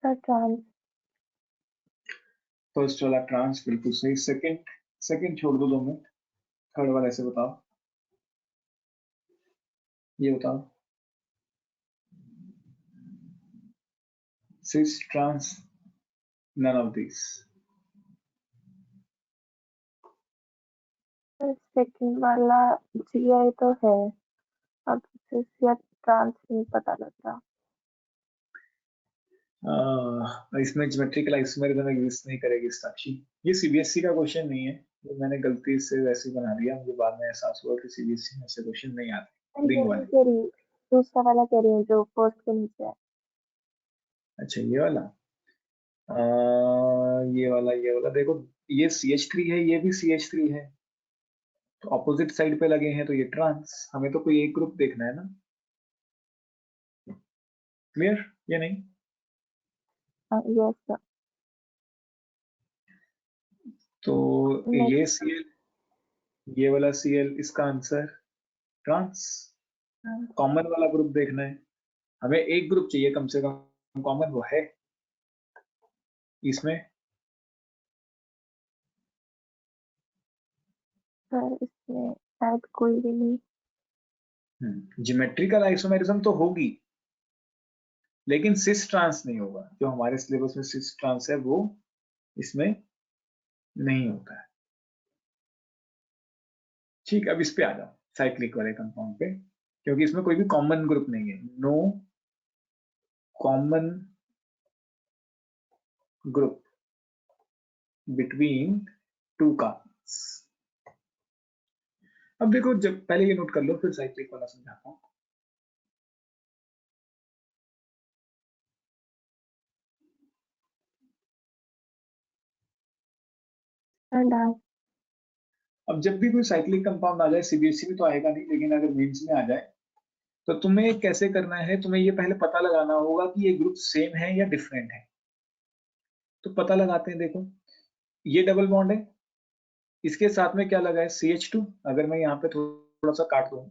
Sir trans. फर्स्ट वाला ट्रांस बिल्कुल सही। सेकंड, सेकंड छोड़ दो 2 मिनट, थर्ड वाला ऐसे बताओ। ये बताओ। cis, trans, none of these. Second वाला GI तो है, अब cis या trans नहीं पता लग रहा। इसमें ज्योमेट्रिकल आइसोमेरिज्म एग्जिस्ट नहीं करेगी साक्षी। ये सीबीएसई का क्वेश्चन नहीं है, तो मैंने गलती से वैसे बना दिया, मुझे बाद में एहसास हुआ कि सीबीएसई में ऐसे क्वेश्चन नहीं आते। ये रिंग नहीं वाले, कह रही, दूसरा वाला कह रही हूँ जो फर्स्ट के नीचे है। अच्छा ये वाला, ये वाला देखो, ये CH3 है, ये भी CH3 है, तो ऑपोजिट साइड पे लगे हैं, तो ये ट्रांस, हमें तो कोई एक ग्रुप देखना है ना। क्लियर या नहीं? Yes sir. तो ये Cl, ये वाला Cl, इसका आंसर ट्रांस। कॉमन वाला ग्रुप देखना है, हमें एक ग्रुप चाहिए कम से कम कॉमन, वो है इसमें। सर इसमें शायद कोई भी नहीं। ज्योमेट्रिकल आइसोमेरिज्म तो होगी, लेकिन सिस ट्रांस नहीं होगा। जो हमारे सिलेबस में सिस ट्रांस है वो इसमें नहीं होता है। ठीक, अब इस पे आ जाओ, साइक्लिक वाले कंपाउंड पे, क्योंकि इसमें कोई भी कॉमन ग्रुप नहीं है। No common group between two carbons. अब देखो, जब पहले ये नोट कर लो, फिर साइक्लिक वाला समझाता हूँ। अब जब भी कोई साइक्लिक कंपाउंड आ जाए, सीबीएसई में तो आएगा नहीं, लेकिन अगर मेंस में आ जाए, तो तुम्हें कैसे करना है, तुम्हें ये पहले पता लगाना होगा कि ये ग्रुप सेम है या डिफरेंट है। तो पता लगाते हैं, देखो ये डबल बॉन्ड है, इसके साथ में क्या लगा है, CH2। अगर मैं यहाँ पे थोड़ा सा काट दूं,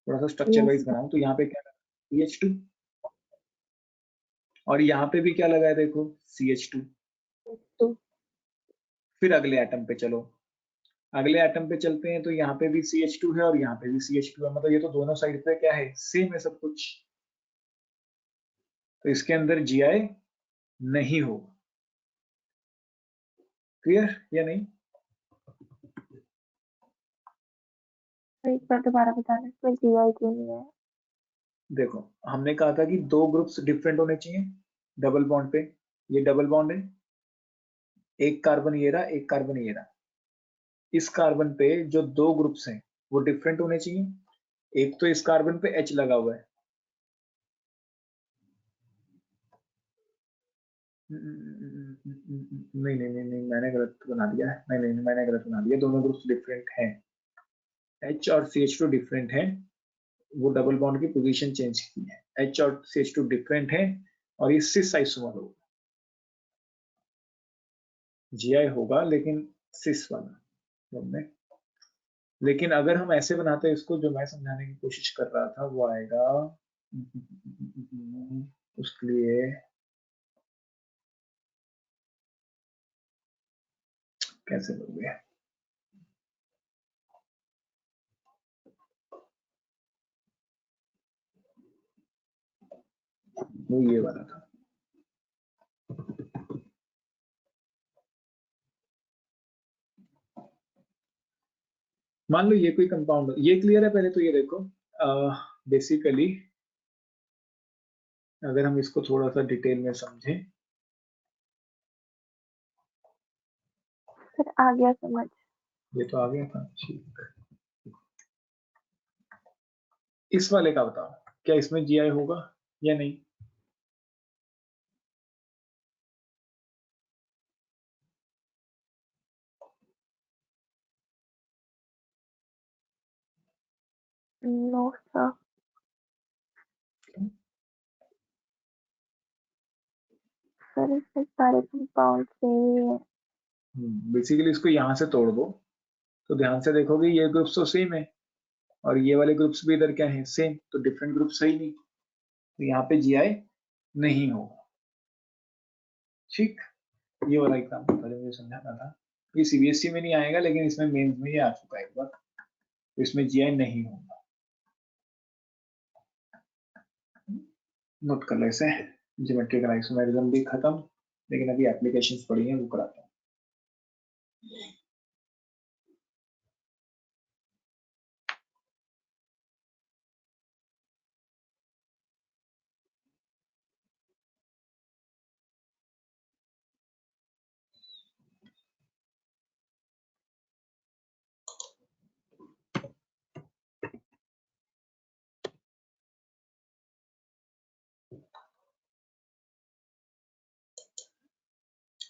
थोड़ा सा स्ट्रक्चर वाइज बनाऊं, तो यहाँ पे क्या लगा, CH2, और यहाँ पे भी क्या लगा है, देखो CH2। फिर अगले एटम पे चलो, अगले एटम पे चलते हैं, तो यहाँ पे भी CH2 है और यहाँ पे भी CH2 है, मतलब ये तो दोनों साइड पे क्या है, सेम है सब कुछ। तो इसके अंदर GI नहीं होगा। क्लियर या नहीं? एक बार दोबारा बताना, इसमें GI क्यों नहीं है? देखो, हमने कहा था कि दो ग्रुप्स डिफरेंट होने चाहिए डबल बॉन्ड पे। ये डबल बॉन्ड है, एक कार्बन ये रहा, एक कार्बन ये रहा। इस कार्बन पे जो दो ग्रुप्स हैं वो डिफरेंट होने चाहिए। एक तो इस कार्बन पे H लगा हुआ है, नहीं नहीं नहीं नहीं, मैंने गलत बना दिया है, नहीं नहीं मैंने गलत बना दिया, दोनों ग्रुप्स डिफरेंट हैं, H और CH2 डिफरेंट हैं। वो डबल बॉन्ड की पोजीशन चेंज की है, H और CH2 डिफरेंट है, और ये सिस आइसोमर होगा। GI होगा लेकिन सिस वाला में। लेकिन अगर हम ऐसे बनाते हैं इसको, जो मैं समझाने की कोशिश कर रहा था, वो आएगा उसके लिए, कैसे लोगे, वो ये वाला था। मान लो ये कोई कंपाउंड, ये क्लियर है? पहले तो ये देखो, बेसिकली अगर हम इसको थोड़ा सा डिटेल में समझें, सर आ गया समझ। ये तो आ गया था। ठीक, इस वाले का बताओ, क्या इसमें GI होगा या नहीं? No sir. सर इसमें सारे कंपाउंड सेम ही है। बेसिकली इसको यहाँ से तोड़ दो, तो ध्यान से देखोगे ये ग्रुप्स तो सेम है, और ये वाले ग्रुप्स भी इधर क्या है, सेम, तो डिफरेंट ग्रुप सही नहीं, तो यहाँ पे GI नहीं होगा। ठीक, ये वाला एग्जाम्पल था जो मुझे समझाना था। ये सीबीएसई में नहीं आएगा, लेकिन इसमें मेंस में ये आ चुका है एक बार, तो इसमें GI नहीं होगा। नोट कर लो इसे। ज्योमेट्रिकल आइसोमेरिज्म भी खत्म, लेकिन अभी एप्लीकेशंस पड़ी हैं, वो कराता हूँ।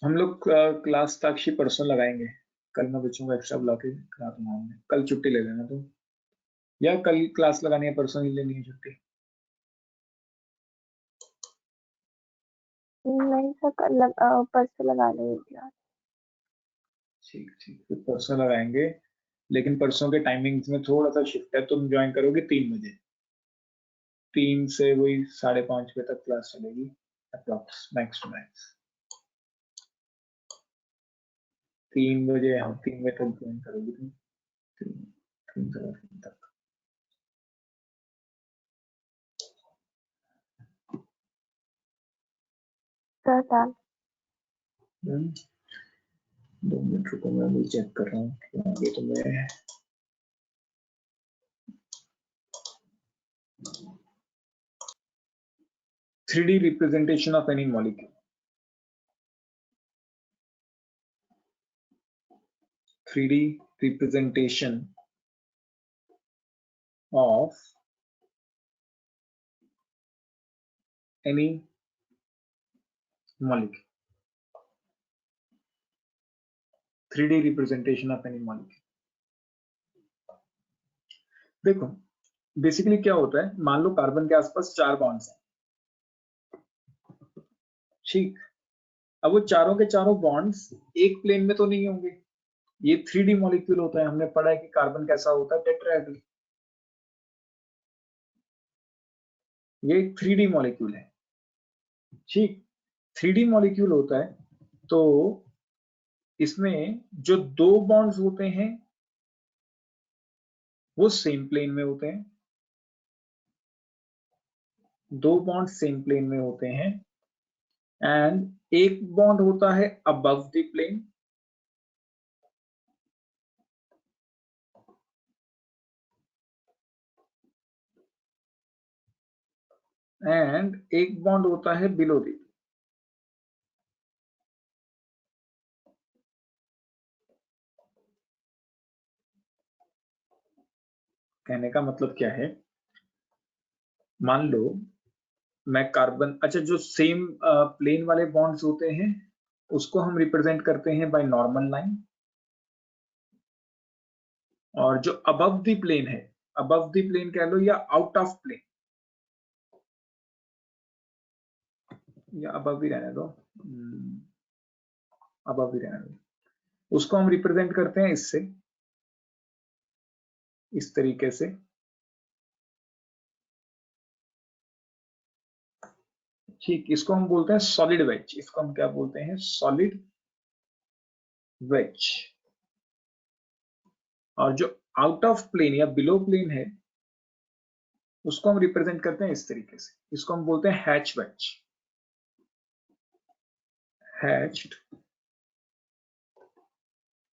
हम लोग क्लास साक्षी परसों लगाएंगे, कल मैं बच्चों को एक्स्ट्रा बुला के करा दूंगा। हमने कल छुट्टी ले लेना तो, या कल क्लास लगानी है, परसों ही लेनी है छुट्टी? नहीं सर, परसों लगा लेंगे क्लास। ठीक ठीक, फिर परसों लगाएंगे, लेकिन परसों के टाइमिंग्स में थोड़ा सा शिफ्ट है। तुम ज्वाइन करोगे 3 बजे, 3 से वही 5:30 बजे तक क्लास चलेगी अप्रॉक्स, मैक्स टू मैक्स 3 बजे। हाँ, 3 बजे तक ज्वाइन करोगी तुम, 3 से 3 तक। सर सर 2 मिनट रुको, मैं भी चेक कर रहा हूँ आगे तुम्हें। Three D representation of any molecule, 3D representation of any molecule, 3D representation of any molecule। देखो बेसिकली क्या होता है, मान लो कार्बन के आसपास 4 बॉन्ड्स हैं, ठीक। अब वो चारों के चारों बॉन्ड्स एक प्लेन में तो नहीं होंगे, ये 3D मॉलिक्यूल होता है। हमने पढ़ा है कि कार्बन कैसा होता है, टेट्राहेड्रल। ये 3D मॉलिक्यूल है, ठीक। 3D मॉलिक्यूल होता है, तो इसमें जो 2 बॉन्ड्स होते हैं वो सेम प्लेन में होते हैं, 2 बॉन्ड सेम प्लेन में होते हैं, एंड एक बॉन्ड होता है अबव द प्लेन, एंड एक बॉन्ड होता है बिलो द। कहने का मतलब क्या है, मान लो मैं कार्बन, अच्छा जो सेम प्लेन वाले बॉन्ड्स होते हैं उसको हम रिप्रेजेंट करते हैं बाय नॉर्मल लाइन, और जो अबव द प्लेन है, अबव द प्लेन कह लो या आउट ऑफ प्लेन, या अबव ही रहने दो, अबव ही रहने दो, उसको हम रिप्रेजेंट करते हैं इससे, इस तरीके से, ठीक। इसको हम बोलते हैं सॉलिड वेज, इसको हम क्या बोलते हैं, सॉलिड वेज। और जो आउट ऑफ प्लेन या बिलो प्लेन है उसको हम रिप्रेजेंट करते हैं इस तरीके से, इसको हम बोलते हैं हैच वेज, हैच्ड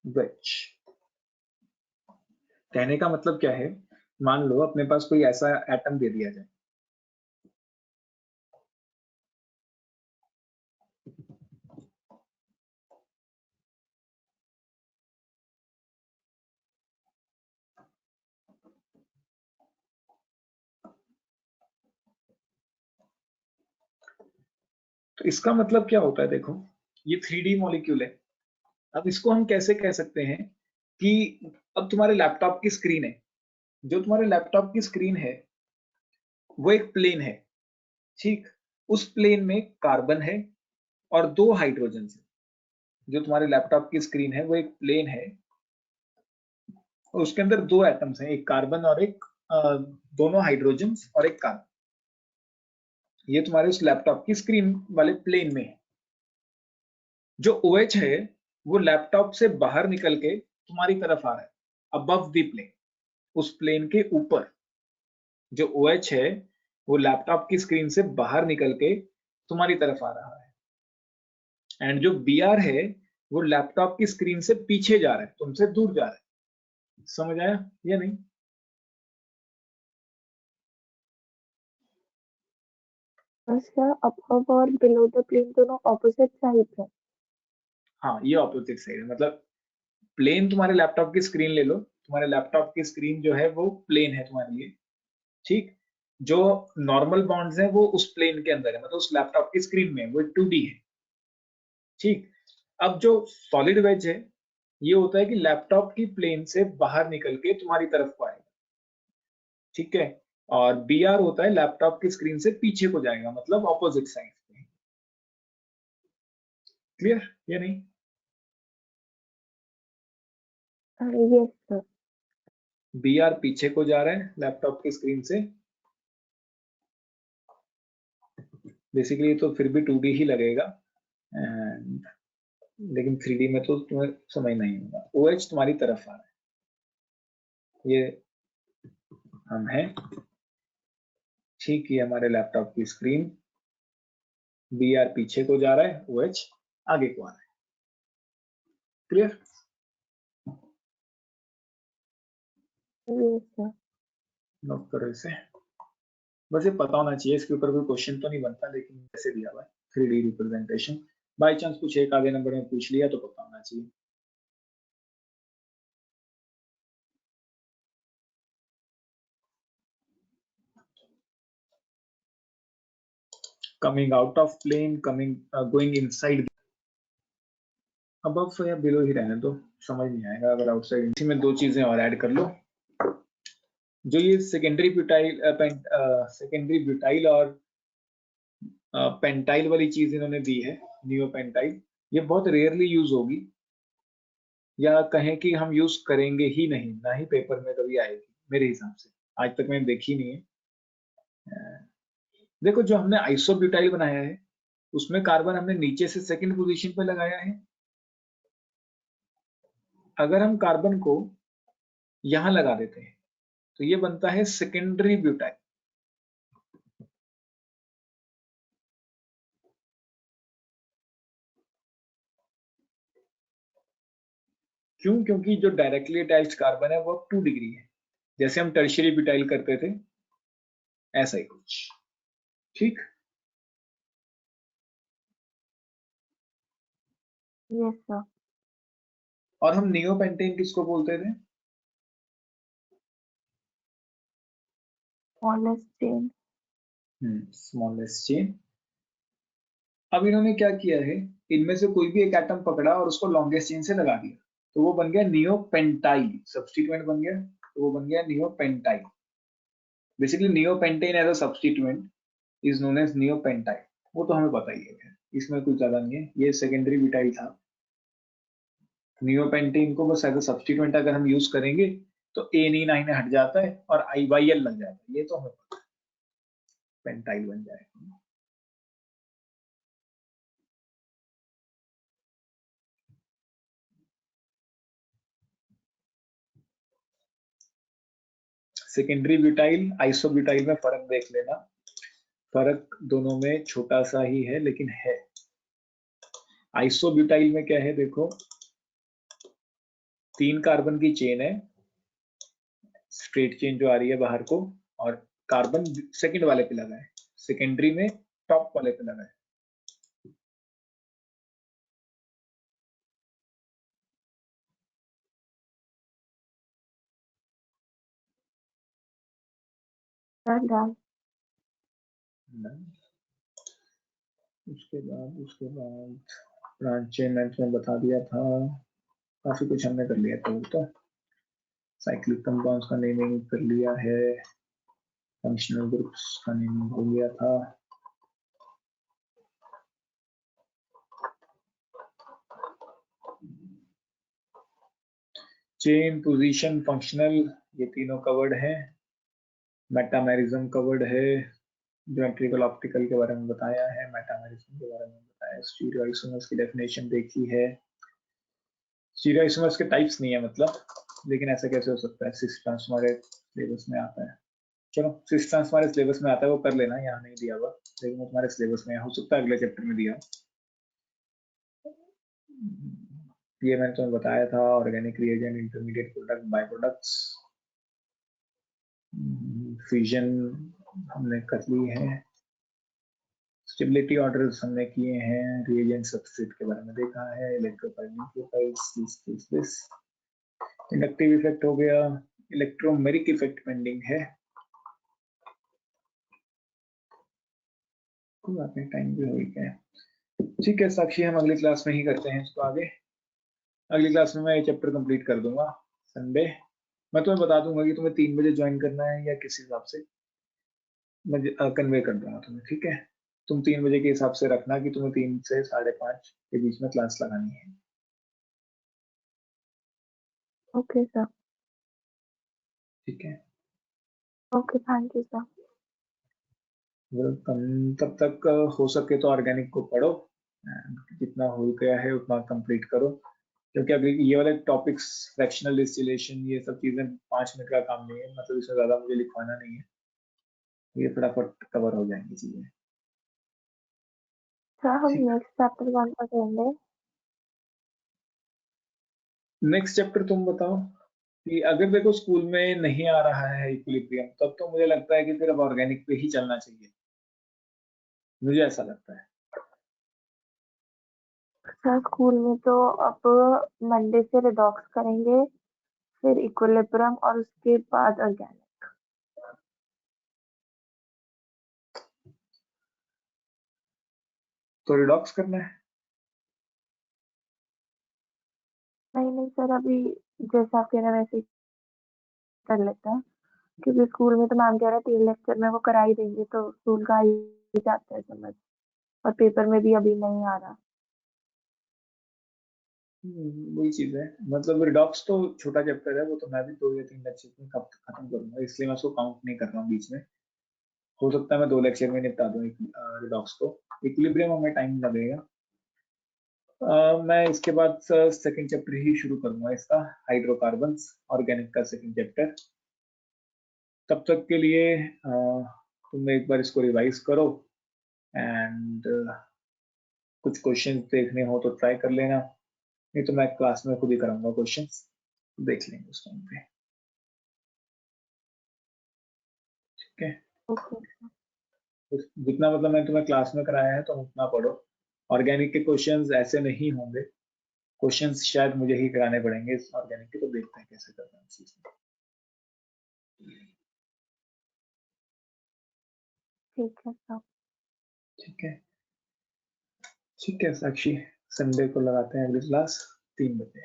वेज। कहने का मतलब क्या है, मान लो अपने पास कोई ऐसा एटम दे दिया जाए, तो इसका मतलब क्या होता है, देखो ये 3D मॉलिक्यूल है। अब इसको हम कैसे कह सकते हैं कि अब तुम्हारे लैपटॉप की स्क्रीन है, जो तुम्हारे लैपटॉप की स्क्रीन है वो एक प्लेन है, ठीक। उस प्लेन में कार्बन है और 2 हाइड्रोजन है। जो तुम्हारे लैपटॉप की स्क्रीन है वो एक प्लेन है और उसके अंदर 2 एटम्स हैं, एक कार्बन और एक दोनों हाइड्रोजन और एक कार्बन। ये तुम्हारे उस लैपटॉप की स्क्रीन वाले प्लेन में है। जो OH है वो लैपटॉप से बाहर निकल के तुम्हारी तरफ आ रहा है, अबव द प्लेन, उस प्लेन के ऊपर। जो OH है वो लैपटॉप की स्क्रीन से बाहर निकल के तुम्हारी तरफ आ रहा है, एंड जो बी आर है वो लैपटॉप की स्क्रीन से पीछे जा रहा है, तुमसे दूर जा रहा है। समझ आया या नहीं? सर अबव और बिलो द प्लेन दोनों ऑपोजिट साइड है। हाँ, ये ऑपोजिट साइड है, मतलब प्लेन तुम्हारे लैपटॉप की स्क्रीन ले लो, तुम्हारे लैपटॉप की स्क्रीन जो है वो प्लेन है तुम्हारे लिए, ठीक। जो नॉर्मल बॉन्ड्स है वो उस प्लेन के अंदर है, मतलब उस लैपटॉप की स्क्रीन में, वो 2D है, ठीक। अब जो सॉलिड वेज है ये होता है कि लैपटॉप की प्लेन से बाहर निकल के तुम्हारी तरफ को आएगा, ठीक है। और बी आर होता है लैपटॉप की स्क्रीन से पीछे को जाएगा, मतलब ऑपोजिट साइड पे। क्लियर या नहीं? Yes sir. बी आर पीछे को जा रहा है लैपटॉप की स्क्रीन से, बेसिकली तो फिर भी 2D ही लगेगा, एंड लेकिन 3D में तो तुम्हें समझ नहीं होगा। OH तुम्हारी तरफ आ रहा है, ये हम हैं, ठीक। ये हमारे लैपटॉप की स्क्रीन, बी आर पीछे को जा रहा है, OH आगे को आ रहा है। क्लियर? Yes sir. नोट करो इसे, बस ये पता होना चाहिए, इसके ऊपर कोई क्वेश्चन तो नहीं बनता, लेकिन ऐसे दिया हुआ है 3D रिप्रेजेंटेशन, बाई चांस कुछ एक आधे नंबर में पूछ लिया तो पता होना चाहिए। Coming out of plane, coming going inside, above या बिलो ही रहने दो, समझ नहीं आएगा अगर आउटसाइड। इसी में दो चीजें और ऐड कर लो, जो ये सेकेंडरी ब्यूटाइल और पेंटाइल वाली चीज इन्होंने दी है, नियोपेंटाइल, ये बहुत रेयरली यूज होगी, या कहें कि हम यूज करेंगे ही नहीं, ना ही पेपर में कभी आएगी मेरे हिसाब से, आज तक मैंने देखी नहीं है। देखो जो हमने आइसोब्यूटाइल बनाया है उसमें कार्बन हमने नीचे से सेकंड पोजीशन पे लगाया है, अगर हम कार्बन को यहां लगा देते हैं तो ये बनता है सेकेंडरी ब्यूटाइल। क्यों? क्योंकि जो डायरेक्टली अटैच्ड कार्बन है वो 2 डिग्री है, जैसे हम टर्शियरी ब्यूटाइल करते थे ऐसा ही कुछ, ठीक। Yes sir. और हम नियोपेंटेन किसको बोलते थे? Smallest chain. Smallest chain. अब इन्होंने क्या किया है, इनमें से कोई भी एक एटम पकड़ा और उसको लॉन्गेस्ट चेन से लगा दिया, तो वो बन गया नियोपेंटाइल, सब्स्टिट्यूएंट बन गया, तो वो बन गया neopentyl. Basically neopentane as a substituent is known as neopentyl, वो तो हमें पता ही है, इसमें कुछ ज्यादा नहीं है, ये सेकेंडरी ब्यूटाइल था। नियोपेंटेन को बस एज अ सब्स्टिट्यूएंट अगर हम यूज करेंगे तो एनिनाइन हट जाता है और IYL लग जाता है, ये तो हमें पता है, पेंटाइल बन जाएगा। सेकेंडरी ब्यूटाइल आइसोब्यूटाइल में फर्क देख लेना, फर्क दोनों में छोटा सा ही है लेकिन है। आइसोब्यूटाइल में क्या है देखो, 3 कार्बन की चेन है, स्ट्रेट चेन जो आ रही है बाहर को, और कार्बन सेकंड वाले पे लगा है, सेकेंडरी में टॉप वाले पे लगा है। डन। उसके बाद ब्रांच चेन मैंने तुम्हें बता दिया था, काफी कुछ हमने कर लिया था, तो साइक्लिक कंपाउंड्स का नेमिंग कर लिया है, फंक्शनल ग्रुप्स का नेमिंग हो गया था, चेन, पोजीशन, फंक्शनल, ये तीनों कवर्ड है, मेटामेरिज्म कवर्ड है, ज्योमेट्रिकल ऑप्टिकल के बारे में बताया है, मेटामेरिज्म के बारे में बताया, स्टीरियोआइसोमर्स की डेफिनेशन देखी है। स्टीरियोआइसोमर्स के टाइप्स नहीं है मतलब, लेकिन ऐसा कैसे हो सकता है, सिस्टम्स हमारे सिलेबस में आता है। चलो सिस्टम हमारे सिलेबस में आता है, वो कर लेना, यहाँ नहीं दिया हुआ, लेकिन वो तुम्हारे सिलेबस में हो सकता है अगले चैप्टर में दिया। ये मैंने तुम्हें बताया था, organic reagent, intermediate product, by products, fusion हमने कर ली है, स्टेबिलिटी ऑर्डर्स हमने किए हैं, रिएजेंट सब्स्ट्रेट के बारे में देखा है, इलेक्ट्रोफाइल, इंडक्टिव इफेक्ट हो गया, इलेक्ट्रोमेरिक इफेक्ट पेंडिंग है, कोई बात नहीं, टाइम भी हो गया है। ठीक है साक्षी, हम अगली क्लास में ही करते हैं इसको आगे। अगली क्लास में मैं ये चैप्टर कंप्लीट कर दूंगा संडे। मैं तुम्हें बता दूंगा कि तुम्हें 3 बजे ज्वाइन करना है या किस हिसाब से, मैं कन्वे कर दूंगा तुम्हें, ठीक है। तुम 3 बजे के हिसाब से रखना कि तुम्हें 3 से 5:30 के बीच में क्लास लगानी है। Okay sir. ठीक है, okay, thank you sir. Welcome. तब तक हो सके तो ऑर्गेनिक को पढ़ो, जितना हो गया है उतना कंप्लीट करो, क्योंकि अभी ये वाले टॉपिक्स, फ्रैक्शनल डिस्टिलेशन, ये सब चीजें 5 मिनट का काम नहीं है, मतलब इसमें ज्यादा मुझे लिखवाना नहीं है, ये फटाफट कवर हो जाएंगी चीजें। सर हम ठीक, नेक्स्ट चैप्टर कौन सा करेंगे? नेक्स्ट चैप्टर तुम बताओ, कि अगर देखो स्कूल में नहीं आ रहा है इक्विलिब्रियम, तब तो मुझे लगता है कि फिर अब ऑर्गेनिक पे ही चलना चाहिए, मुझे ऐसा लगता है। सर स्कूल में तो अब मंडे से रिडॉक्स करेंगे, फिर इक्विलिब्रियम और उसके बाद ऑर्गेनिक। तो रिडॉक्स करना है। नहीं नहीं सर, अभी जैसा आप कह रहे हैं वैसे ही कर लेते हैं, क्योंकि स्कूल में तो मैम कह रहे हैं 3 लेक्चर में वो करा ही देंगे, तो स्कूल का ही जाता है समझ, और पेपर में भी अभी नहीं आ रहा। वही चीज है, मतलब रिडॉक्स तो छोटा चैप्टर है, वो तो मैं भी 2 या 3 लेक्चर में कब खत्म करूंगा, इसलिए मैं उसको काउंट नहीं कर रहा हूँ बीच में। हो सकता है मैं 2 लेक्चर में निपटा दूं रिडॉक्स को, इक्विलिब्रियम हमें टाइम लगेगा। मैं इसके बाद सेकंड चैप्टर ही शुरू करूंगा इसका, हाइड्रोकार्बन्स, ऑर्गेनिक का सेकंड चैप्टर। तब तक के लिए तुम एक बार इसको रिवाइज करो, एंड कुछ क्वेश्चंस देखने हो तो ट्राई कर लेना, नहीं तो मैं क्लास में खुद ही कराऊंगा क्वेश्चंस, देख लेंगे उस टाइम पे। ठीक है, ओके। जितना मतलब मैं तुम्हें क्लास में कराया है तो उतना पढ़ो, ऑर्गेनिक के क्वेश्चंस ऐसे नहीं होंगे, क्वेश्चंस शायद मुझे ही कराने पड़ेंगे इस ऑर्गेनिक के, तो देखते हैं कैसे करना है इस चीज में। ठीक है सर। ठीक है, ठीक है साक्षी, संडे को लगाते हैं अगली क्लास 3 बजे।